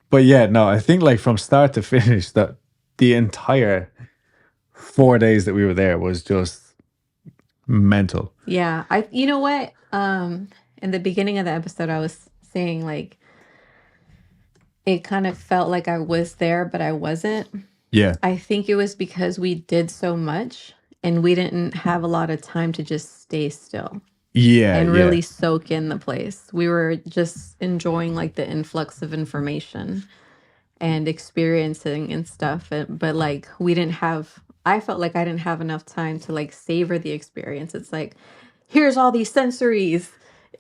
But yeah, no, I think like from start to finish that the entire 4 days that we were there was just mental. Yeah. You know what? In the beginning of the episode, I was saying like, it kind of felt like I was there, but I wasn't. Yeah. I think it was because we did so much and we didn't have a lot of time to just stay still. Yeah. And really soak in the place. We were just enjoying like the influx of information and experiencing and stuff. But like I felt like I didn't have enough time to like savor the experience. It's like, here's all these sensories,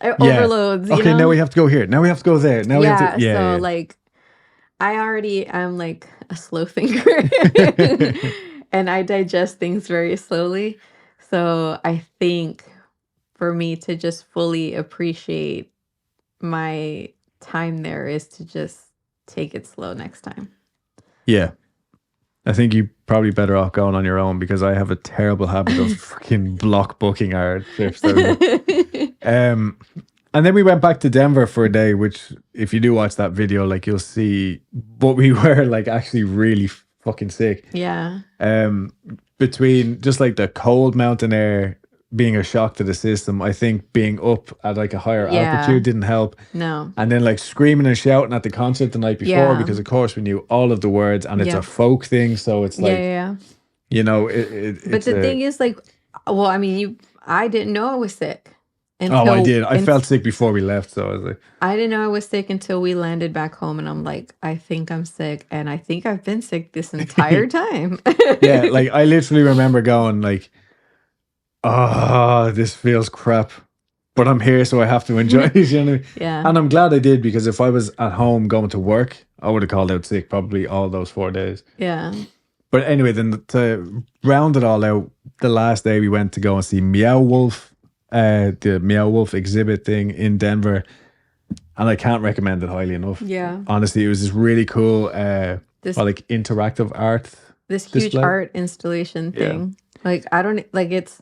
overloads. Okay, you know? now we have to go here. Now we have to go there. Now we have to. So like, I already am like a slow thinker and I digest things very slowly. So I think for me to just fully appreciate my time there is to just take it slow next time. Yeah. I think you probably better off going on your own because I have a terrible habit of fucking block booking our trips. And then we went back to Denver for a day, which if you do watch that video, like you'll see, but we were like actually really fucking sick. Yeah. Between just like the cold mountain air being a shock to the system, I think being up at like a higher altitude didn't help. No. And then like screaming and shouting at the concert the night before because of course we knew all of the words and it's a folk thing, so it's like you know but the thing is like, well, I mean, I didn't know I was sick until, I did. I felt sick before we left, so I was like, I didn't know I was sick until we landed back home, and I'm like, I think I'm sick, and I think I've been sick this entire time. Yeah, like I literally remember going like, oh, this feels crap, but I'm here, so I have to enjoy it. You know? Yeah. And I'm glad I did, because if I was at home going to work, I would have called out sick probably all those 4 days. Yeah. But anyway, then to round it all out, the last day we went to go and see Meow Wolf, the Meow Wolf exhibit thing in Denver. And I can't recommend it highly enough. Yeah. Honestly, it was this really cool, like interactive art. This huge display. art installation thing. Like, I don't, like it's,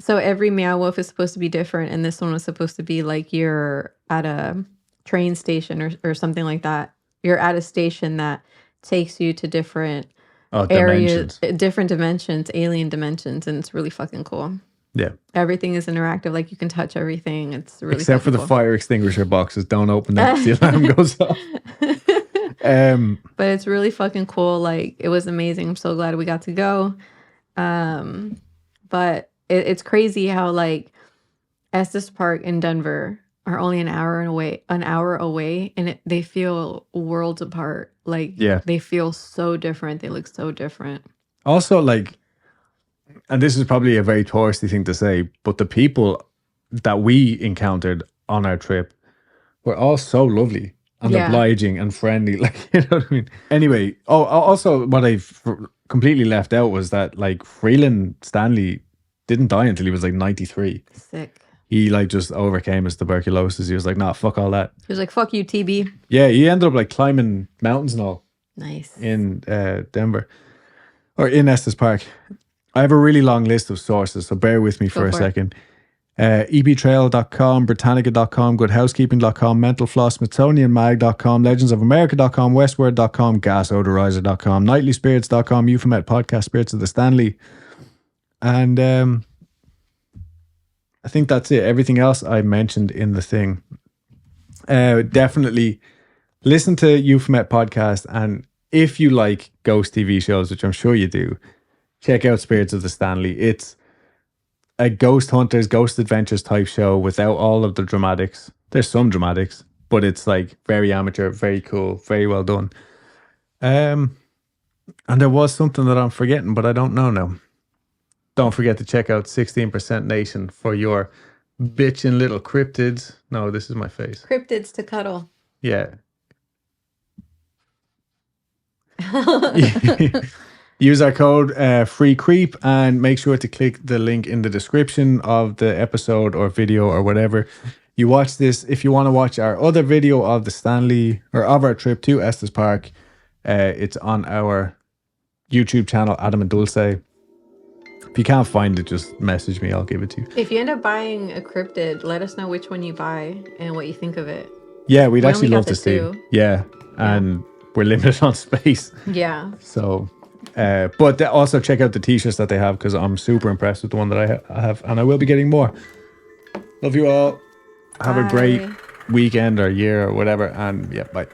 so every Meow Wolf is supposed to be different. And this one was supposed to be like you're at a train station or something like that. You're at a station that takes you to different areas, different dimensions, alien dimensions. And it's really fucking cool. Yeah. Everything is interactive. Like you can touch everything. It's really except for the cool. Fire extinguisher boxes. Don't open them. The alarm goes off. But it's really fucking cool. Like it was amazing. I'm so glad we got to go. But it's crazy how like Estes Park in Denver are only an hour away, and they feel worlds apart. Like they feel so different. They look so different. Also, like, and this is probably a very touristy thing to say, but the people that we encountered on our trip were all so lovely and obliging and friendly. Like, you know what I mean? Anyway, also what I completely left out was that like Freeland Stanley didn't die until he was like 93. Sick. He like just overcame his tuberculosis. He was like, nah, fuck all that. He was like, fuck you, TB. Yeah, he ended up like climbing mountains and all. Nice. In Denver. Or in Estes Park. I have a really long list of sources, so bear with me for a second. ebtrail.com, Britannica.com, goodhousekeeping.com, mentalfloss, smithsonianmag.com, legendsofamerica.com, westward.com, gasodorizer.com, nightlyspirits.com, Euphomet podcast, Spirits of the Stanley. And I think that's it. Everything else I mentioned in the thing. Definitely listen to Euphomet podcast, and if you like ghost TV shows, which I'm sure you do, check out Spirits of the Stanley. It's a ghost hunters, ghost adventures type show without all of the dramatics. There's some dramatics, but it's like very amateur, very cool, very well done. And there was something that I'm forgetting, but I don't know now. Don't forget to check out 16% Nation for your bitchin' little cryptids. No, this is my face. Cryptids to cuddle. Yeah. Use our code FREECREEP and make sure to click the link in the description of the episode or video or whatever you watch this. If you want to watch our other video of the Stanley or of our trip to Estes Park, it's on our YouTube channel, Adam and Dulce. If you can't find it, just message me. I'll give it to you. If you end up buying a cryptid, let us know which one you buy and what you think of it. Yeah, we'd actually love to see. Yeah, and we're limited on space. Yeah. So... but also check out the t-shirts that they have, because I'm super impressed with the one that I have, and I will be getting more. Love you all. Have a great weekend or year or whatever, and yeah, bye.